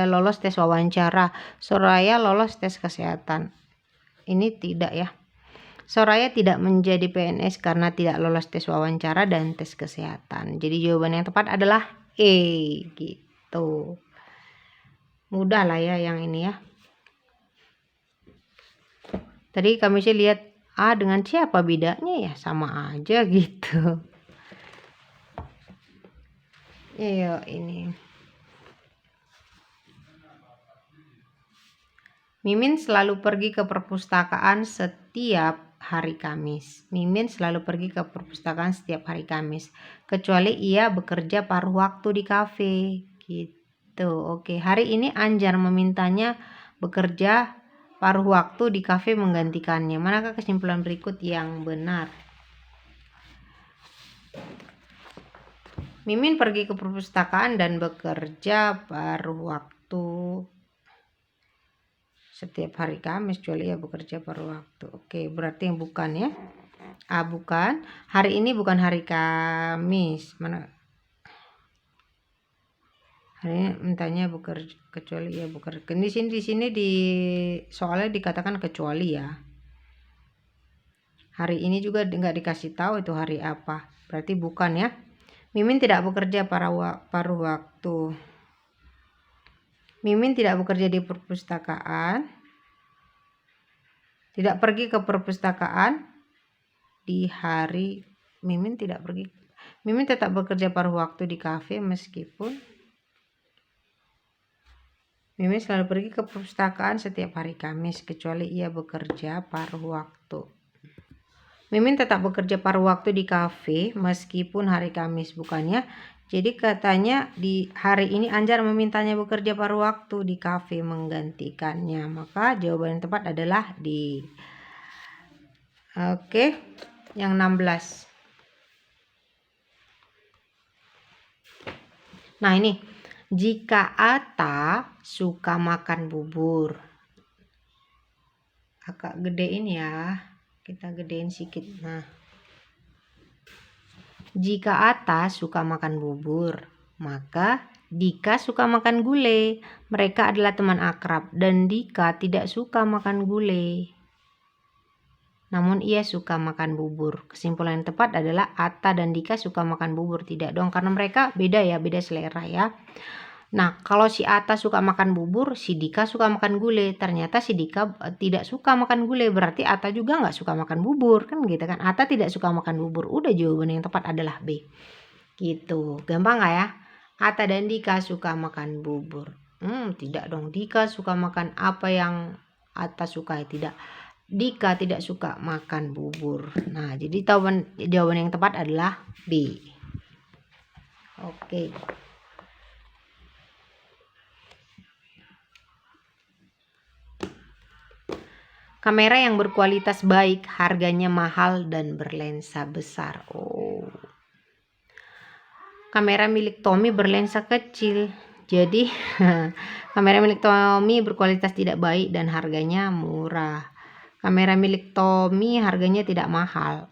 A: lolos tes wawancara. Soraya lolos tes kesehatan. Ini tidak ya. Soraya tidak menjadi PNS karena tidak lolos tes wawancara dan tes kesehatan. Jadi jawaban yang tepat adalah E gitu. Mudah lah ya yang ini ya. Tadi kami sih lihat A dengan C apa bedanya ya, sama aja gitu. Ayo ini. Mimin selalu pergi ke perpustakaan setiap hari Kamis. Mimin selalu pergi ke perpustakaan setiap hari Kamis, kecuali ia bekerja paruh waktu di kafe gitu. Oke, hari ini Anjar memintanya bekerja paruh waktu di kafe menggantikannya. Manakah kesimpulan berikut yang benar? Mimin pergi ke perpustakaan dan bekerja paruh waktu setiap hari Kamis, kecuali ya bekerja paruh waktu. Oke, berarti yang bukan ya. A bukan. Hari ini bukan hari Kamis. Mana? Hari ini mintanya bekerja kecuali ya bekerja. Di sini di soalnya dikatakan kecuali ya. Hari ini juga nggak dikasih tahu itu hari apa. Berarti bukan ya. Mimin tidak bekerja paruh waktu. Mimin tidak bekerja di perpustakaan. Tidak pergi ke perpustakaan di hari Mimin tidak pergi. Mimin tetap bekerja paruh waktu di kafe meskipun Mimin selalu pergi ke perpustakaan setiap hari Kamis, kecuali ia bekerja paruh waktu. Mimin tetap bekerja paruh waktu di kafe meskipun hari Kamis, bukannya? Jadi katanya di hari ini Anjar memintanya bekerja paruh waktu di kafe menggantikannya. Maka jawaban yang tepat adalah D. Oke, yang 16. Nah ini, jika Ata suka makan bubur. Agak gedein ya. Kita gedein sedikit. Nah, jika Ata suka makan bubur, maka Dika suka makan gulai. Mereka adalah teman akrab dan Dika tidak suka makan gulai. Namun ia suka makan bubur. Kesimpulan yang tepat adalah Ata dan Dika suka makan bubur. Tidak dong, karena mereka beda ya, beda selera ya. Nah, kalau si Ata suka makan bubur, si Dika suka makan gulai. Ternyata si Dika tidak suka makan gulai, berarti Ata juga nggak suka makan bubur, kan gitu kan. Ata tidak suka makan bubur, udah jawaban yang tepat adalah B. Gitu, gampang nggak ya? Ata dan Dika suka makan bubur. Tidak dong, Dika suka makan apa yang Ata suka, tidak. Dika tidak suka makan bubur. Nah, jadi jawaban yang tepat adalah B. Oke. Kamera yang berkualitas baik, harganya mahal dan berlensa besar. Oh. Kamera milik Tommy berlensa kecil. Jadi, kamera milik Tommy berkualitas tidak baik dan harganya murah. Kamera milik Tommy harganya tidak mahal.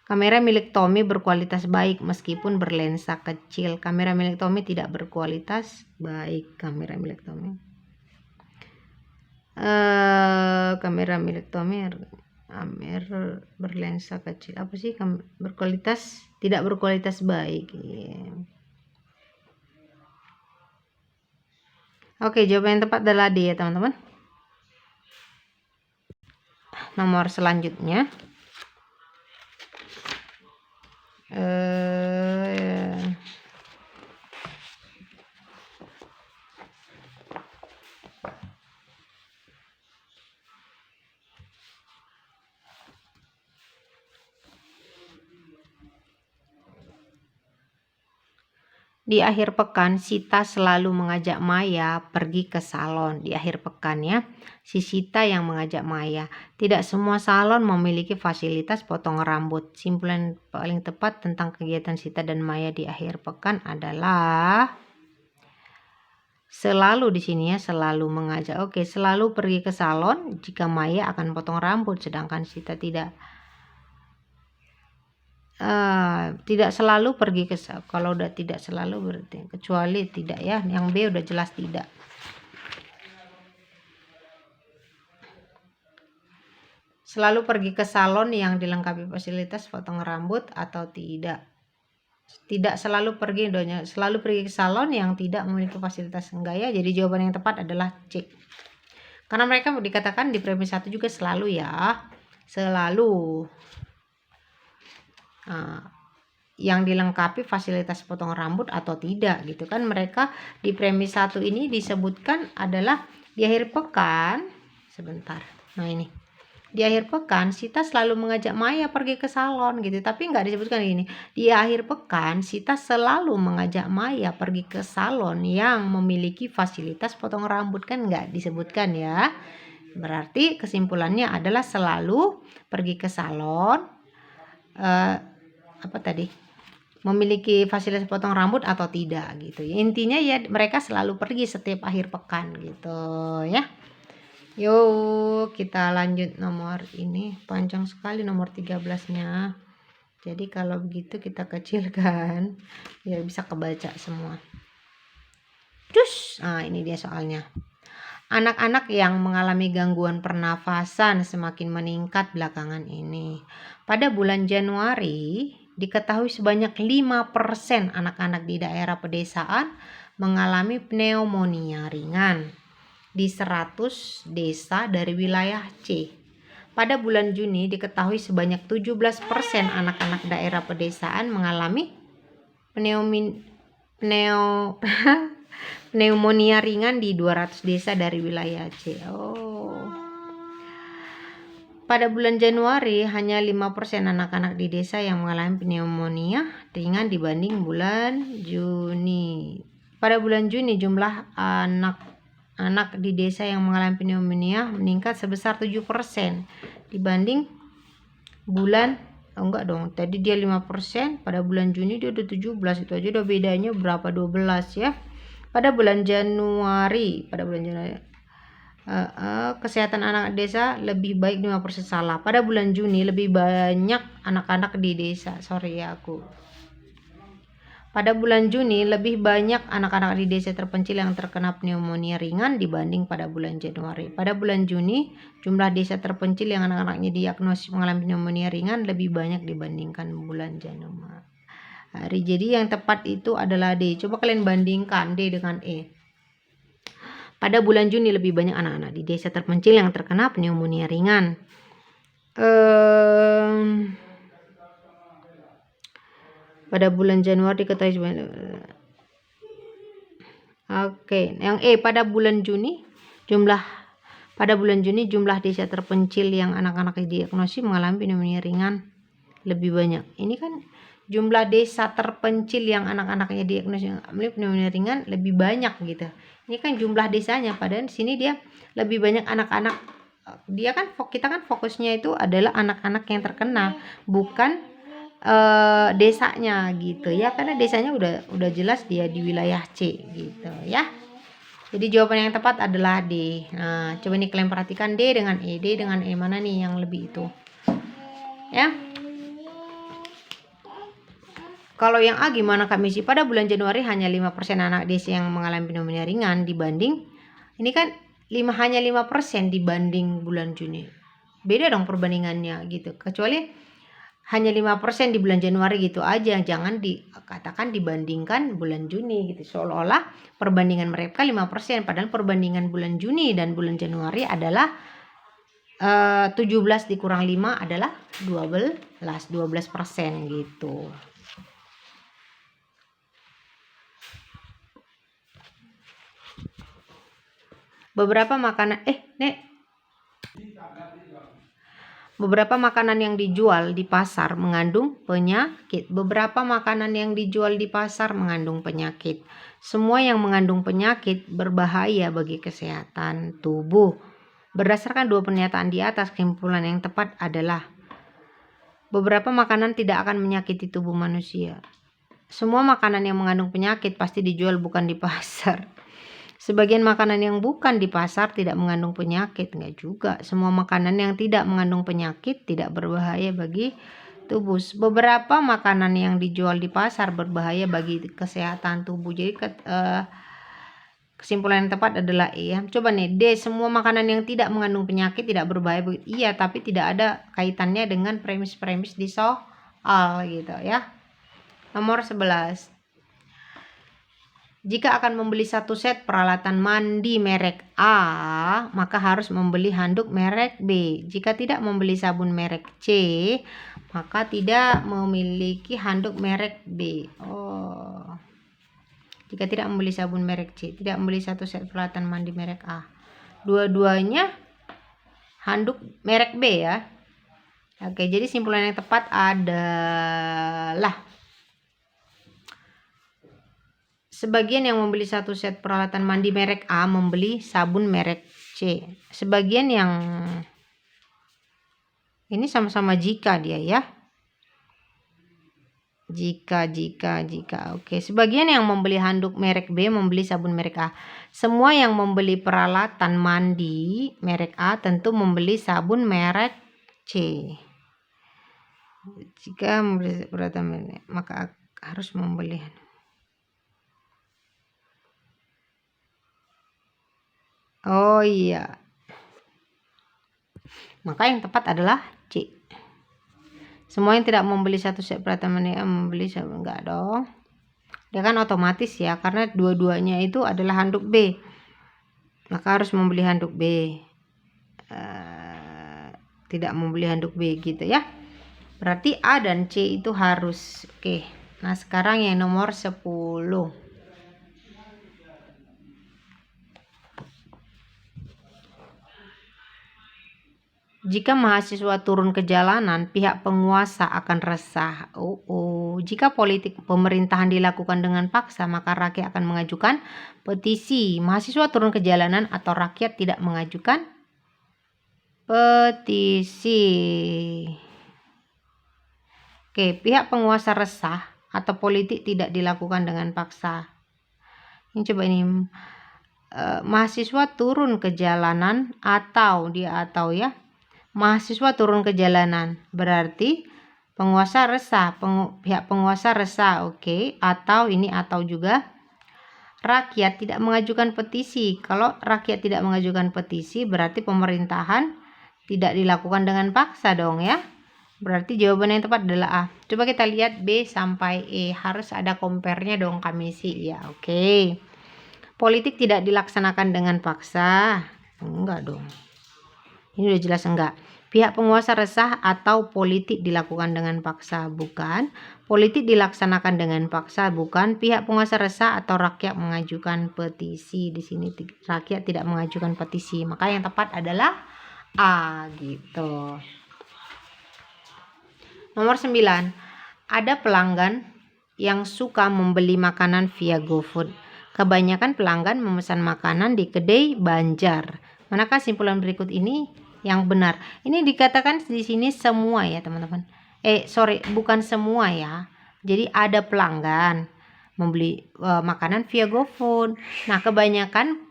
A: Kamera milik Tommy berkualitas baik meskipun berlensa kecil. Kamera milik Tommy tidak berkualitas baik. Kamera milik Tommy. Kamera milik Tommy berlensa kecil. Apa sih? Berkualitas tidak berkualitas baik. Yeah. Oke, jawaban yang tepat adalah D ya teman-teman. Nomor selanjutnya. Di akhir pekan, Sita selalu mengajak Maya pergi ke salon. Di akhir pekan ya, si Sita yang mengajak Maya. Tidak semua salon memiliki fasilitas potong rambut. Simpulan paling tepat tentang kegiatan Sita dan Maya di akhir pekan adalah selalu di sini ya, selalu mengajak. Oke, selalu pergi ke salon jika Maya akan potong rambut, sedangkan Sita tidak selalu pergi ke salon. Kalau udah tidak selalu berarti kecuali tidak ya. Yang B udah jelas tidak. Selalu pergi ke salon yang dilengkapi fasilitas potong rambut atau tidak. Tidak selalu pergi, selalu pergi ke salon yang tidak memiliki fasilitas, enggak ya. Jadi jawaban yang tepat adalah C. Karena mereka dikatakan di premis 1 juga selalu ya. Selalu. Yang dilengkapi fasilitas potong rambut atau tidak gitu kan. Mereka di premis 1 ini disebutkan adalah di akhir pekan. Sebentar. Nah ini. Di akhir pekan Sita selalu mengajak Maya pergi ke salon gitu. Tapi nggak disebutkan gini. Di akhir pekan Sita selalu mengajak Maya pergi ke salon yang memiliki fasilitas potong rambut, kan nggak disebutkan ya. Berarti kesimpulannya adalah selalu pergi ke salon memiliki fasilitas potong rambut atau tidak gitu. Intinya ya mereka selalu pergi setiap akhir pekan gitu ya. Yuk kita lanjut nomor ini, panjang sekali nomor 13-nya. Jadi kalau begitu kita kecilkan biar bisa kebaca semua. Cus. Nah, ini dia soalnya. Anak-anak yang mengalami gangguan pernafasan semakin meningkat belakangan ini. Pada bulan Januari, diketahui sebanyak 5% anak-anak di daerah pedesaan mengalami pneumonia ringan di 100 desa dari wilayah C. Pada bulan Juni, diketahui sebanyak 17% anak-anak daerah pedesaan mengalami pneumonia ringan di 200 desa dari wilayah Aceh. Pada bulan Januari hanya 5% anak-anak di desa yang mengalami pneumonia ringan dibanding bulan Juni. Pada bulan Juni jumlah anak di desa yang mengalami pneumonia meningkat sebesar 7% dibanding bulan tadi dia 5%, pada bulan Juni dia udah 17, itu aja udah bedanya berapa, 12 ya. Pada bulan Januari kesehatan anak desa lebih baik 5% salah. Pada bulan Juni lebih banyak anak-anak di desa. Pada bulan Juni lebih banyak anak-anak di desa terpencil yang terkena pneumonia ringan dibanding pada bulan Januari. Pada bulan Juni jumlah desa terpencil yang anak-anaknya diagnosis mengalami pneumonia ringan lebih banyak dibandingkan bulan Januari. Jadi yang tepat itu adalah D. Coba kalian bandingkan D dengan E. Pada bulan Juni lebih banyak anak-anak di desa terpencil yang terkena pneumonia ringan. Pada bulan Januari diketahui yang E, pada bulan Juni jumlah desa terpencil yang anak-anak diagnosis mengalami pneumonia ringan lebih banyak. Ini kan jumlah desa terpencil yang anak-anaknya diagnosis mengalami pneumonia ringan lebih banyak gitu. Ini kan jumlah desanya, padahal di sini dia lebih banyak anak-anak. Kita kan fokusnya itu adalah anak-anak yang terkena, bukan desanya gitu ya, karena desanya udah jelas dia di wilayah C gitu ya. Jadi jawaban yang tepat adalah D. Nah, coba nih kalian perhatikan D dengan E. D dengan E mana nih yang lebih itu? Ya. Kalau yang A gimana Kak Misi? Pada bulan Januari hanya 5% anak desa yang mengalami pneumonia ringan dibanding, ini kan hanya 5% dibanding bulan Juni. Beda dong perbandingannya gitu. Kecuali hanya 5% di bulan Januari gitu aja. Jangan dikatakan dibandingkan bulan Juni gitu. Seolah-olah perbandingan mereka 5%. Padahal perbandingan bulan Juni dan bulan Januari adalah 17 dikurang 5 adalah 12% gitu. Beberapa makanan yang dijual di pasar mengandung penyakit. Semua yang mengandung penyakit berbahaya bagi kesehatan tubuh. Berdasarkan 2 pernyataan di atas, kesimpulan yang tepat adalah beberapa makanan tidak akan menyakiti tubuh manusia. Semua makanan yang mengandung penyakit pasti dijual bukan di pasar. Sebagian makanan yang bukan di pasar tidak mengandung penyakit, enggak juga. Semua makanan yang tidak mengandung penyakit tidak berbahaya bagi tubuh. Beberapa makanan yang dijual di pasar berbahaya bagi kesehatan tubuh. Jadi kesimpulan yang tepat adalah E ya. Coba nih D, semua makanan yang tidak mengandung penyakit tidak berbahaya bagi. Iya, tapi tidak ada kaitannya dengan premis-premis di soal gitu ya. Nomor 11. Jika akan membeli satu set peralatan mandi merek A, maka harus membeli handuk merek B. Jika tidak membeli sabun merek C, maka tidak memiliki handuk merek B. Jika tidak membeli sabun merek C, tidak membeli satu set peralatan mandi merek A. Dua-duanya handuk merek B ya. Oke, jadi simpulan yang tepat adalah sebagian yang membeli satu set peralatan mandi merek A membeli sabun merek C. Sebagian yang ini sama-sama jika dia ya. Jika. Oke, sebagian yang membeli handuk merek B membeli sabun merek A. Semua yang membeli peralatan mandi merek A tentu membeli sabun merek C. Jika membeli peralatan merek, maka harus membeli. Oh iya. Maka yang tepat adalah C. Semua yang tidak membeli satu set peralatan mandi membeli sabun, enggak dong. Dia kan otomatis ya, karena dua-duanya itu adalah handuk B. Maka harus membeli handuk B. Tidak membeli handuk B gitu ya. Berarti A dan C itu harus. Oke. Nah, sekarang yang nomor 10. Jika mahasiswa turun ke jalanan, pihak penguasa akan resah. Jika politik pemerintahan dilakukan dengan paksa, maka rakyat akan mengajukan petisi. Mahasiswa turun ke jalanan atau rakyat tidak mengajukan petisi. Oke, pihak penguasa resah atau politik tidak dilakukan dengan paksa. Ini coba ini. Mahasiswa turun ke jalanan atau ya. Mahasiswa turun ke jalanan berarti penguasa resah, pihak penguasa resah, oke. Atau ini atau juga rakyat tidak mengajukan petisi. Kalau rakyat tidak mengajukan petisi berarti pemerintahan tidak dilakukan dengan paksa dong ya. Berarti jawaban yang tepat adalah A. Coba kita lihat B sampai E, harus ada compare-nya dong kami sih ya, oke. Politik tidak dilaksanakan dengan paksa. Enggak dong. Ini udah jelas enggak. Pihak penguasa resah atau politik dilakukan dengan paksa? Bukan. Politik dilaksanakan dengan paksa? Bukan. Pihak penguasa resah atau rakyat mengajukan petisi? Di sini rakyat tidak mengajukan petisi. Maka yang tepat adalah A gitu. Nomor 9. Ada pelanggan yang suka membeli makanan via GoFood. Kebanyakan pelanggan memesan makanan di kedai Banjar. Manakah simpulan berikut ini yang benar? Ini dikatakan di sini semua ya teman-teman. Bukan semua ya. Jadi ada pelanggan membeli makanan via GoFood. Nah, kebanyakan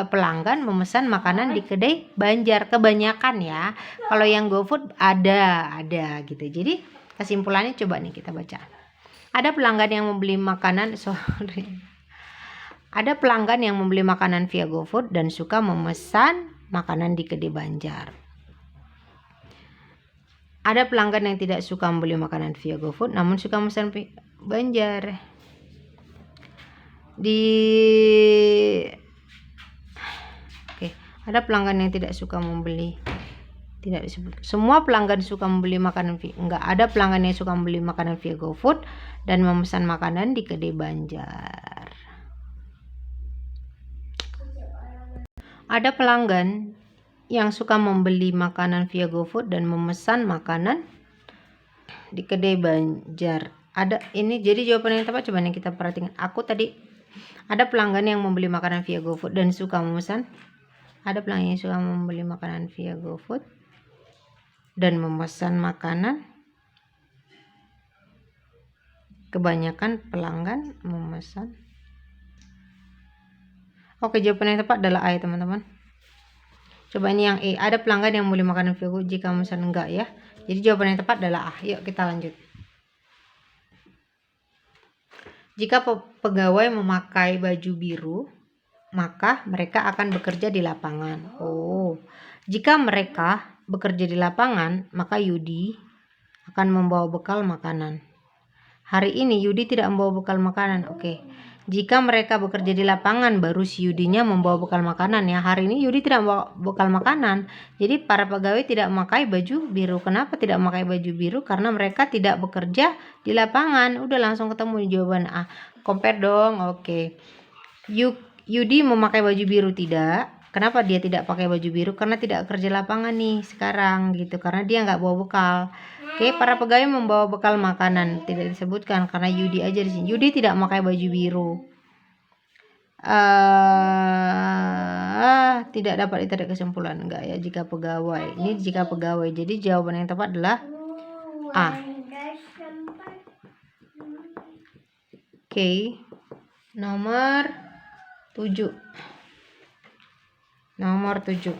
A: pelanggan memesan makanan di kedai Banjar. Kebanyakan ya. Kalau yang GoFood ada gitu. Jadi kesimpulannya coba nih kita baca. Ada pelanggan yang membeli makanan Ada pelanggan yang membeli makanan via GoFood dan suka memesan makanan di kedai Banjar. Ada pelanggan yang tidak suka membeli makanan via GoFood namun suka memesan Banjar. Ada pelanggan yang tidak suka membeli. Tidak disebut. Semua pelanggan suka membeli makanan enggak, ada pelanggan yang suka membeli makanan via GoFood dan memesan makanan di kedai Banjar. Ada pelanggan yang suka membeli makanan via GoFood dan memesan makanan di kedai Banjar. Ini jadi jawaban yang tepat. Coba nih kita perhatikan. Ada pelanggan yang membeli makanan via GoFood dan suka memesan. Ada pelanggan yang suka membeli makanan via GoFood dan memesan makanan. Kebanyakan pelanggan memesan. Oke, jawaban yang tepat adalah A ya teman-teman. Coba ini yang E. Ada pelanggan yang membeli makanan via GoFood jika memesan enggak ya. Jadi jawaban yang tepat adalah A. Yuk kita lanjut. Jika pegawai memakai baju biru, maka mereka akan bekerja di lapangan. Jika mereka bekerja di lapangan, maka Yudi akan membawa bekal makanan. Hari ini Yudi tidak membawa bekal makanan. Oke. Jika mereka bekerja di lapangan, baru si Yudinya membawa bekal makanan ya. Hari ini Yudi tidak membawa bekal makanan. Jadi para pegawai tidak memakai baju biru. Kenapa tidak memakai baju biru? Karena mereka tidak bekerja di lapangan. Udah langsung ketemu jawaban A. Compare dong. Oke. Yudi memakai baju biru tidak. Kenapa dia tidak pakai baju biru? Karena tidak kerja lapangan nih sekarang gitu. Karena dia nggak bawa bekal. Oke, para pegawai membawa bekal makanan. Tidak disebutkan karena Yudi aja di sini. Yudi tidak memakai baju biru. Tidak dapat ditarik kesimpulan. Enggak ya, jika pegawai. Ini jika pegawai. Jadi jawaban yang tepat adalah A. Oke. Nomor 7. Nomor 7.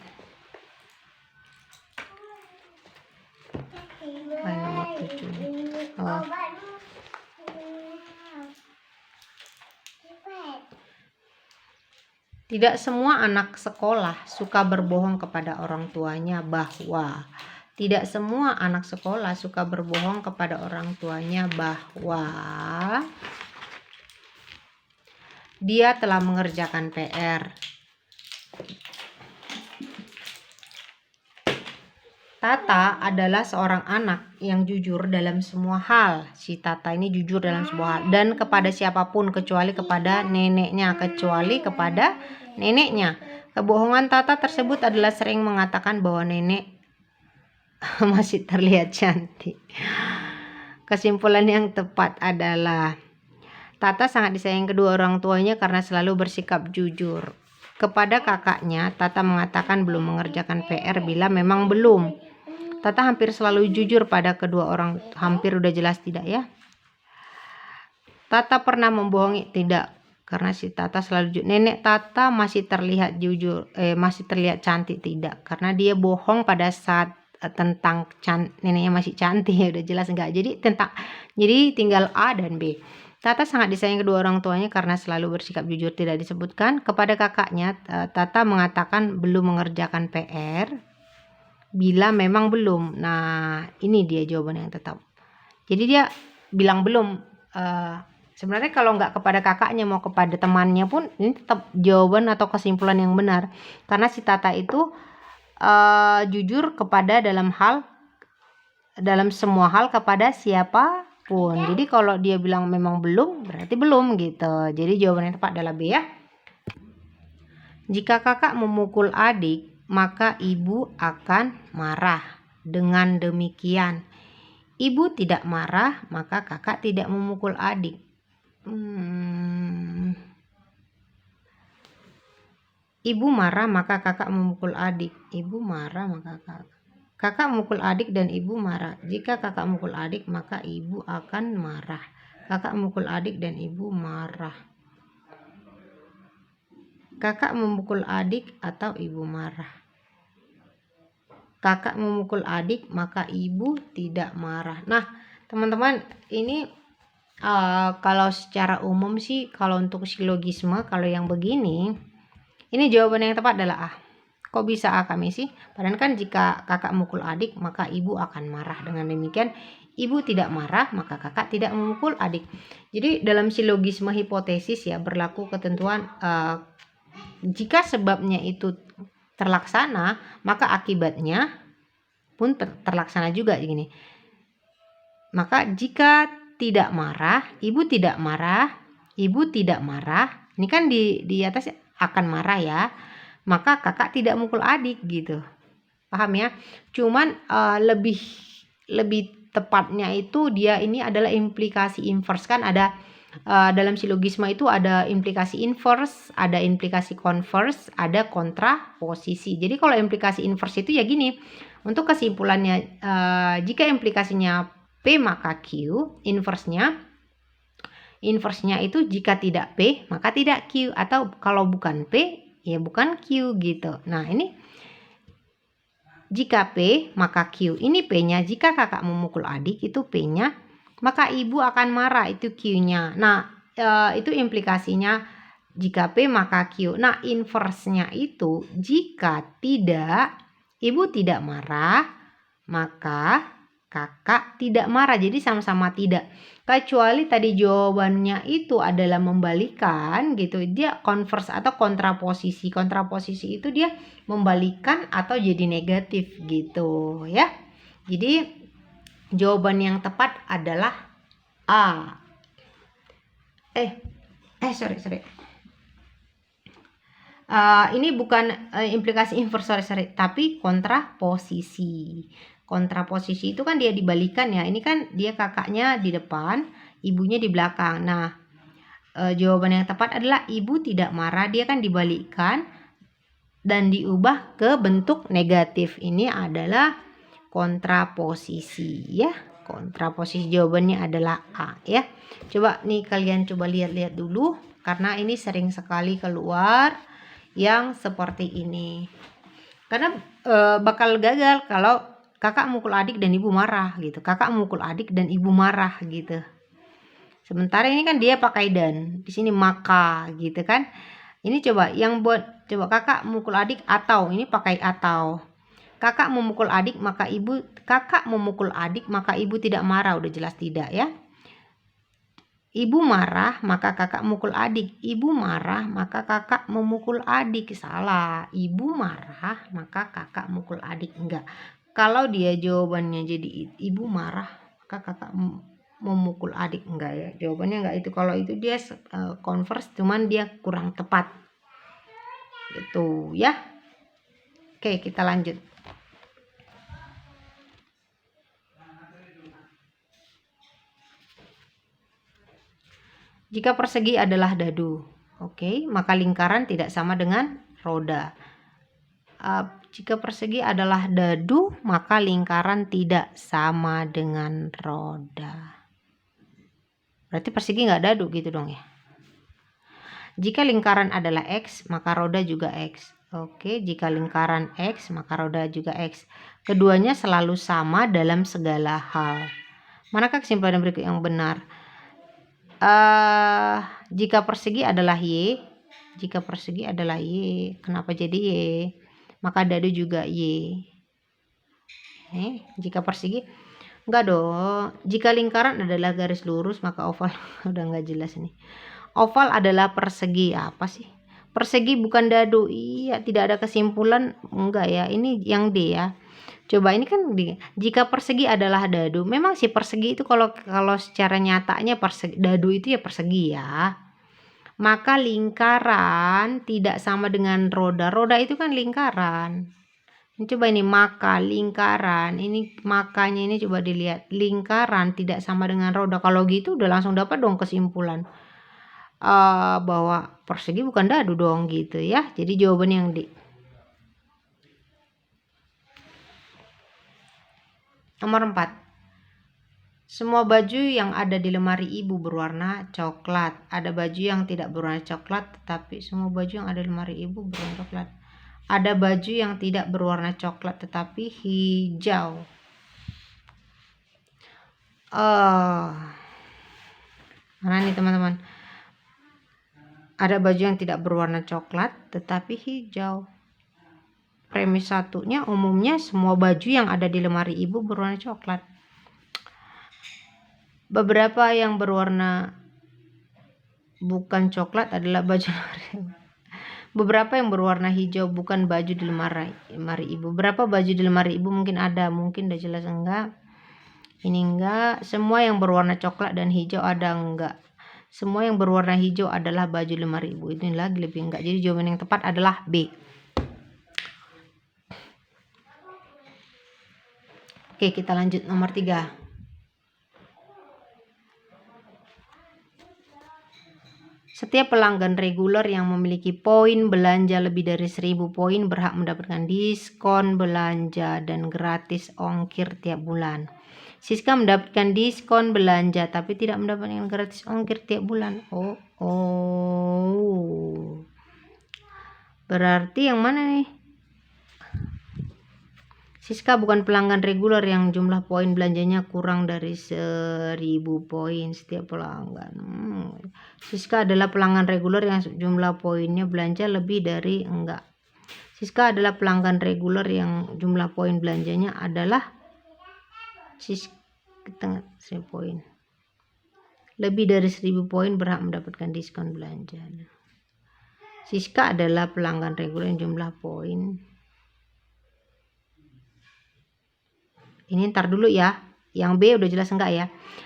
A: Nomor 7. Tidak semua anak sekolah suka berbohong kepada orang tuanya bahwa tidak semua anak sekolah suka berbohong kepada orang tuanya bahwa dia telah mengerjakan PR. Tata adalah seorang anak yang jujur dalam semua hal. Si Tata ini jujur dalam semua hal dan kepada siapapun kecuali kepada neneknya, Kebohongan Tata tersebut adalah sering mengatakan bahwa nenek masih terlihat cantik. Kesimpulan yang tepat adalah Tata sangat disayang kedua orang tuanya karena selalu bersikap jujur. Kepada kakaknya, Tata mengatakan belum mengerjakan PR bila memang belum. Tata hampir selalu jujur pada kedua orang, hampir udah jelas tidak ya. Tata pernah membohongi? Tidak, karena si Tata selalu jujur. Nenek Tata masih terlihat jujur, masih terlihat cantik? Tidak, karena dia bohong pada saat tentang neneknya masih cantik, udah jelas enggak. Jadi tinggal A dan B. Tata sangat disayang kedua orang tuanya karena selalu bersikap jujur, tidak disebutkan. Kepada kakaknya, Tata mengatakan belum mengerjakan PR bila memang belum. Nah, ini dia jawaban yang tetap. Jadi dia bilang belum. Sebenarnya kalau nggak kepada kakaknya, mau kepada temannya pun ini tetap jawaban atau kesimpulan yang benar. Karena si Tata itu jujur kepada dalam semua hal kepada siapapun. Jadi kalau dia bilang memang belum, berarti belum gitu. Jadi jawaban yang tepat adalah B ya. Jika kakak memukul adik, maka ibu akan marah. Dengan demikian, ibu tidak marah, maka kakak tidak memukul adik. Ibu marah, maka kakak memukul adik. Ibu marah, maka kakak memukul adik dan ibu marah. Jika kakak memukul adik, maka ibu akan marah. Kakak memukul adik dan ibu marah. Kakak memukul adik atau ibu marah? Kakak memukul adik, maka ibu tidak marah. Nah, teman-teman, ini kalau secara umum sih, kalau untuk silogisme, kalau yang begini, ini jawaban yang tepat adalah A. Kok bisa A kami sih? Padahal kan jika kakak memukul adik, maka ibu akan marah. Dengan demikian, ibu tidak marah, maka kakak tidak memukul adik. Jadi dalam silogisme hipotesis ya, berlaku ketentuan jika sebabnya itu terlaksana, maka akibatnya pun terlaksana juga gini. Maka jika tidak marah, ibu tidak marah, ibu tidak marah. Ini kan di atas akan marah ya. Maka kakak tidak mukul adik gitu. Paham ya? Cuman lebih tepatnya itu dia ini adalah implikasi inverse. Kan ada dalam silogisme itu ada implikasi inverse, ada implikasi converse, ada kontraposisi. Jadi kalau implikasi inverse itu ya gini. Untuk kesimpulannya, jika implikasinya P maka Q, inverse-nya itu jika tidak P maka tidak Q, atau kalau bukan P ya bukan Q gitu. Nah, ini jika P maka Q. Ini P-nya, jika kakak memukul adik itu P-nya, maka ibu akan marah, itu Q-nya. Nah, itu implikasinya jika P maka Q. Nah, inverse-nya itu jika tidak, ibu tidak marah, maka kakak tidak marah. Jadi sama-sama tidak. Kecuali tadi jawabannya itu adalah membalikan gitu. Dia converse atau kontraposisi. Kontraposisi itu dia membalikan atau jadi negatif gitu ya. Jadi jawaban yang tepat adalah A. Sorry. Ini bukan implikasi inverse, sorry, tapi kontraposisi. Kontraposisi itu kan dia dibalikan ya. Ini kan dia kakaknya di depan, ibunya di belakang. Nah, jawaban yang tepat adalah ibu tidak marah. Dia kan dibalikkan dan diubah ke bentuk negatif. Ini adalah kontraposisi ya. Kontraposisi jawabannya adalah A ya. Coba nih kalian coba lihat-lihat dulu, karena ini sering sekali keluar yang seperti ini. Karena bakal gagal kalau kakak mukul adik dan ibu marah gitu. Kakak mukul adik dan ibu marah gitu. Sementara ini kan dia pakai dan, di sini maka gitu kan. Ini coba yang buat, coba kakak mukul adik atau, ini pakai atau. Kakak memukul adik maka ibu, kakak memukul adik maka ibu tidak marah, udah jelas tidak ya. Ibu marah maka kakak mukul adik. Ibu marah maka kakak memukul adik. Salah. Ibu marah maka kakak mukul adik. Enggak. Kalau dia jawabannya jadi ibu marah maka kakak memukul adik. Enggak ya. Jawabannya enggak itu. Kalau itu dia converse, cuman dia kurang tepat. Itu ya. Oke, kita lanjut. Jika persegi adalah dadu, oke, maka lingkaran tidak sama dengan roda. Jika persegi adalah dadu, maka lingkaran tidak sama dengan roda. Berarti persegi nggak dadu gitu dong ya. Jika lingkaran adalah X, maka roda juga X. Oke, jika lingkaran X, maka roda juga X. Keduanya selalu sama dalam segala hal. Manakah kesimpulan berikut yang benar? Jika persegi adalah Y, kenapa jadi Y? Maka dadu juga Y. Jika persegi, enggak dong. Jika lingkaran adalah garis lurus, maka oval udah nggak jelas nih. Oval adalah persegi. Apa sih? Persegi bukan dadu. Iya, tidak ada kesimpulan. Enggak ya, ini yang D ya. Coba ini kan jika persegi adalah dadu. Memang sih persegi itu kalau secara nyatanya dadu itu ya persegi ya. Maka lingkaran tidak sama dengan roda. Roda itu kan lingkaran. Ini coba ini maka lingkaran. Ini makanya ini coba dilihat. Lingkaran tidak sama dengan roda. Kalau gitu udah langsung dapat dong kesimpulan. Bahwa persegi bukan dadu dong gitu ya. Jadi jawaban yang D. Nomor 4. Semua baju yang ada di lemari ibu berwarna coklat. Ada baju yang tidak berwarna coklat, tetapi semua baju yang ada di lemari ibu berwarna coklat. Ada baju yang tidak berwarna coklat tetapi hijau. Mana nih teman-teman? Ada baju yang tidak berwarna coklat tetapi hijau. Premis satunya umumnya semua baju yang ada di lemari ibu berwarna coklat. Beberapa yang berwarna bukan coklat adalah baju beberapa yang berwarna hijau bukan baju di lemari ibu. Berapa baju di lemari ibu mungkin ada, mungkin udah jelas enggak. Ini enggak. Semua yang berwarna coklat dan hijau ada enggak. Semua yang berwarna hijau adalah baju lemari ibu. Itu lagi lebih enggak. Jadi jawaban yang tepat adalah B. Oke, kita lanjut nomor 3. Setiap pelanggan reguler yang memiliki poin belanja lebih dari 1000 poin berhak mendapatkan diskon belanja dan gratis ongkir tiap bulan. Siska mendapatkan diskon belanja tapi tidak mendapatkan gratis ongkir tiap bulan. Berarti yang mana nih? Siska bukan pelanggan reguler yang jumlah poin belanjanya kurang dari 1000 poin setiap pelanggan. Siska adalah pelanggan reguler yang jumlah poinnya belanja lebih dari enggak. Siska adalah pelanggan reguler yang jumlah poin belanjanya adalah Siska 1000 poin. Lebih dari 1000 poin berhak mendapatkan diskon belanja. Siska adalah pelanggan reguler yang jumlah poin. Ini ntar dulu ya. Yang B udah jelas enggak ya?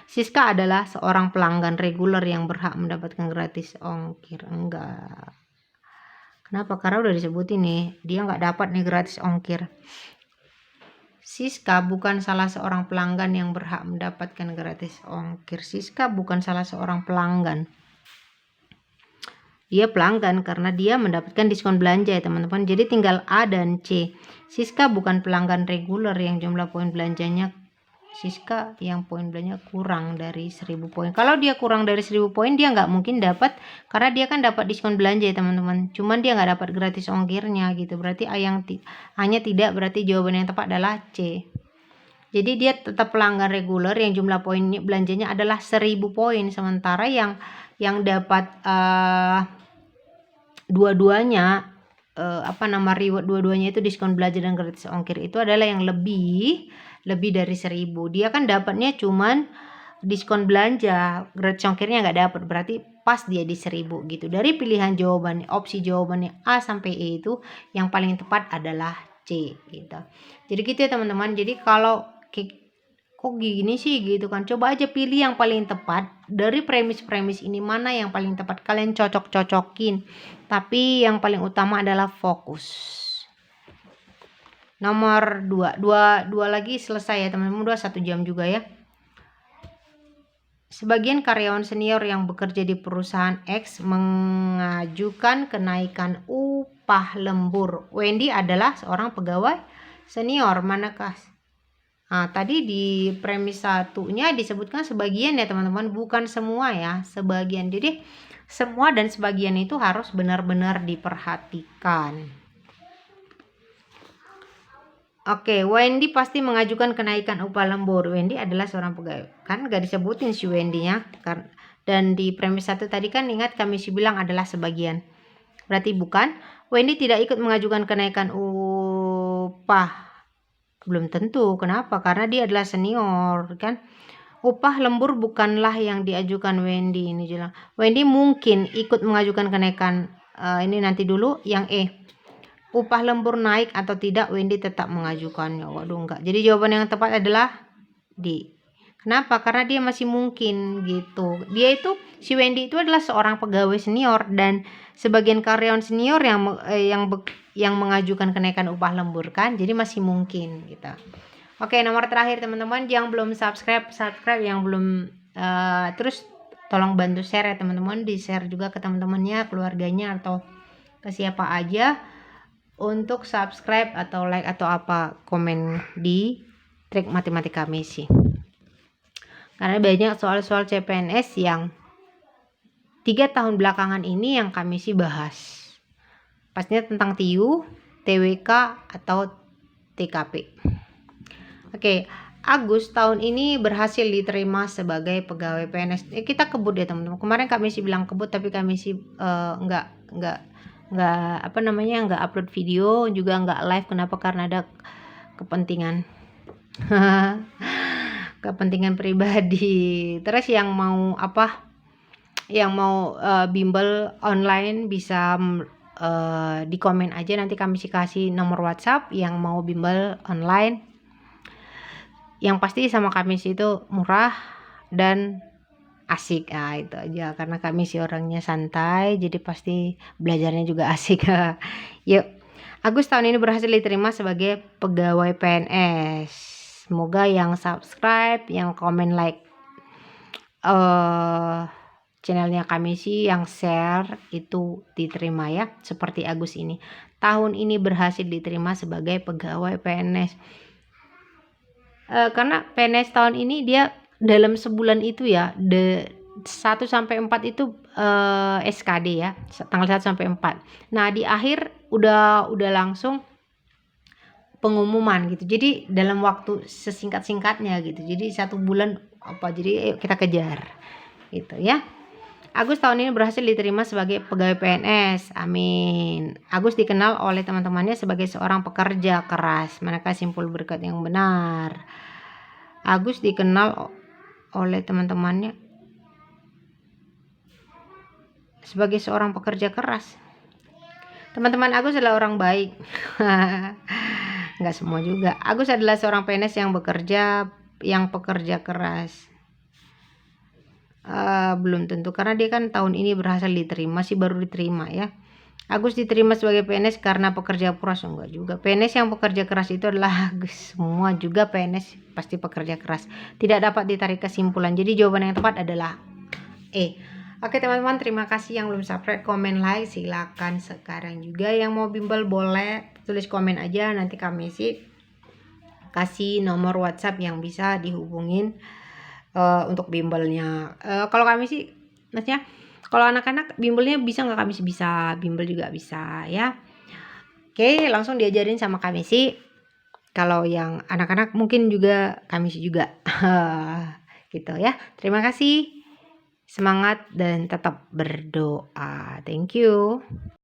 A: Siska adalah seorang pelanggan reguler yang berhak mendapatkan gratis ongkir. Enggak. Kenapa? Karena udah disebutin nih. Dia nggak dapat nih gratis ongkir. Siska bukan salah seorang pelanggan yang berhak mendapatkan gratis ongkir. Siska bukan salah seorang pelanggan. Dia pelanggan karena dia mendapatkan diskon belanja ya teman-teman. Jadi tinggal A dan C. Siska bukan pelanggan reguler yang jumlah poin belanjanya Siska yang poin belanjanya kurang dari 1000 poin. Kalau dia kurang dari 1000 poin dia nggak mungkin dapat, karena dia kan dapat diskon belanja ya teman-teman. Cuman dia nggak dapat gratis ongkirnya gitu. Berarti hanya tidak, berarti jawaban yang tepat adalah C. Jadi dia tetap pelanggan reguler yang jumlah poin belanjanya adalah 1000 poin. Sementara yang dapat dua-duanya reward dua-duanya itu diskon belanja dan gratis ongkir itu adalah yang lebih dari 1000. Dia kan dapatnya cuman diskon belanja, gratis ongkirnya nggak dapat, berarti pas dia di 1000 gitu. Dari pilihan jawabannya, opsi jawabannya A sampai E itu yang paling tepat adalah C gitu. Jadi gitu ya teman-teman. Jadi kalau kok gini sih gitu kan. Coba aja pilih yang paling tepat dari premis-premis ini, mana yang paling tepat, kalian cocok-cocokin. Tapi yang paling utama adalah fokus. Nomor 2 lagi selesai ya teman-teman, 1 jam juga ya. Sebagian karyawan senior yang bekerja di perusahaan X mengajukan kenaikan upah lembur. Wendy adalah seorang pegawai senior, manakah? Nah, tadi di premis satunya disebutkan sebagian ya teman-teman, bukan semua ya, sebagian. Jadi semua dan sebagian itu harus benar-benar diperhatikan. Oke, Wendy pasti mengajukan kenaikan upah lembur. Wendy adalah seorang pegawai. Kan gak disebutin si Wendy-nya. Dan di premis 1 tadi kan ingat kami bilang adalah sebagian. Berarti bukan. Wendy tidak ikut mengajukan kenaikan upah. Belum tentu. Kenapa? Karena dia adalah senior kan. Upah lembur bukanlah yang diajukan Wendy. Ini jelas. Wendy mungkin ikut mengajukan kenaikan. Ini nanti dulu yang E. Upah lembur naik atau tidak, Wendy tetap mengajukannya. Waduh, enggak. Jadi jawaban yang tepat adalah D. Kenapa? Karena dia masih mungkin gitu. Dia itu, si Wendy itu adalah seorang pegawai senior dan sebagian karyawan senior yang mengajukan kenaikan upah lembur kan. Jadi masih mungkin gitu. Oke, nomor terakhir teman-teman, yang belum subscribe, yang belum terus tolong bantu share ya teman-teman, di-share juga ke teman-temannya, keluarganya atau ke siapa aja untuk subscribe atau like atau apa, komen di Trik Matematika Messi. Karena banyak soal-soal CPNS yang 3 tahun belakangan ini yang kami bahas. Pastinya tentang TIU, TWK atau TKP. Oke, Agus tahun ini berhasil diterima sebagai pegawai PNS. Kita kebut ya teman-teman. Kemarin kami bilang kebut, tapi kami nggak upload video, juga nggak live. Kenapa? Karena ada kepentingan kepentingan pribadi. Terus yang mau bimbel online bisa di komen aja, nanti kami kasih nomor WhatsApp yang mau bimbel online. Yang pasti sama kami itu murah dan asik. Itu aja, karena kami orangnya santai, jadi pasti belajarnya juga asik. Yuk, Agus tahun ini berhasil diterima sebagai pegawai PNS. Semoga yang subscribe, yang komen, like channelnya kami yang share itu diterima ya, seperti Agus ini tahun ini berhasil diterima sebagai pegawai PNS. Karena PNS tahun ini dia dalam sebulan itu ya, 1 sampai 4 itu SKD ya, tanggal 1 sampai 4. Nah, di akhir udah langsung pengumuman gitu. Jadi dalam waktu sesingkat-singkatnya gitu. Jadi 1 bulan jadi ayo kita kejar gitu ya. Agus tahun ini berhasil diterima sebagai pegawai PNS. Amin. Agus dikenal oleh teman-temannya sebagai seorang pekerja keras. Manakah simpul berkat yang benar? Agus dikenal oleh teman-temannya sebagai seorang pekerja keras. Teman-teman Agus adalah orang baik. Enggak semua juga. Agus adalah seorang PNS yang pekerja keras. Belum tentu, karena dia kan tahun ini berhasil diterima, baru diterima ya. Agus diterima sebagai PNS karena pekerja keras. Enggak juga. PNS yang pekerja keras itu adalah Agus. Semua juga PNS pasti pekerja keras. Tidak dapat ditarik kesimpulan. Jadi jawaban yang tepat adalah E. Oke teman-teman, terima kasih yang belum subscribe, komen, like, silakan sekarang juga. Yang mau bimbel boleh tulis komen aja, nanti kami kasih nomor WhatsApp yang bisa dihubungin untuk bimbelnya. Kalau kami maksudnya kalau anak-anak bimbelnya bisa nggak, kami bisa bimbel juga bisa ya. Oke, langsung diajarin sama kami kalau yang anak-anak mungkin juga kami juga gitu ya. Terima kasih, semangat dan tetap berdoa. Thank you.